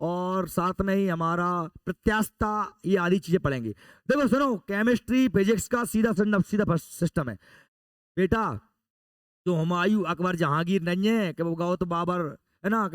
और साथ में ही हमारा प्रत्यास्थता, ये आदि चीजें पढ़ेंगे। देखो सुनो, केमिस्ट्री फिजिक्स का सीधा सीधा सिस्टम है बेटा। जो हुमायूं, अकबर, जहांगीर नहीं है कि वो गौत बाबर है ना,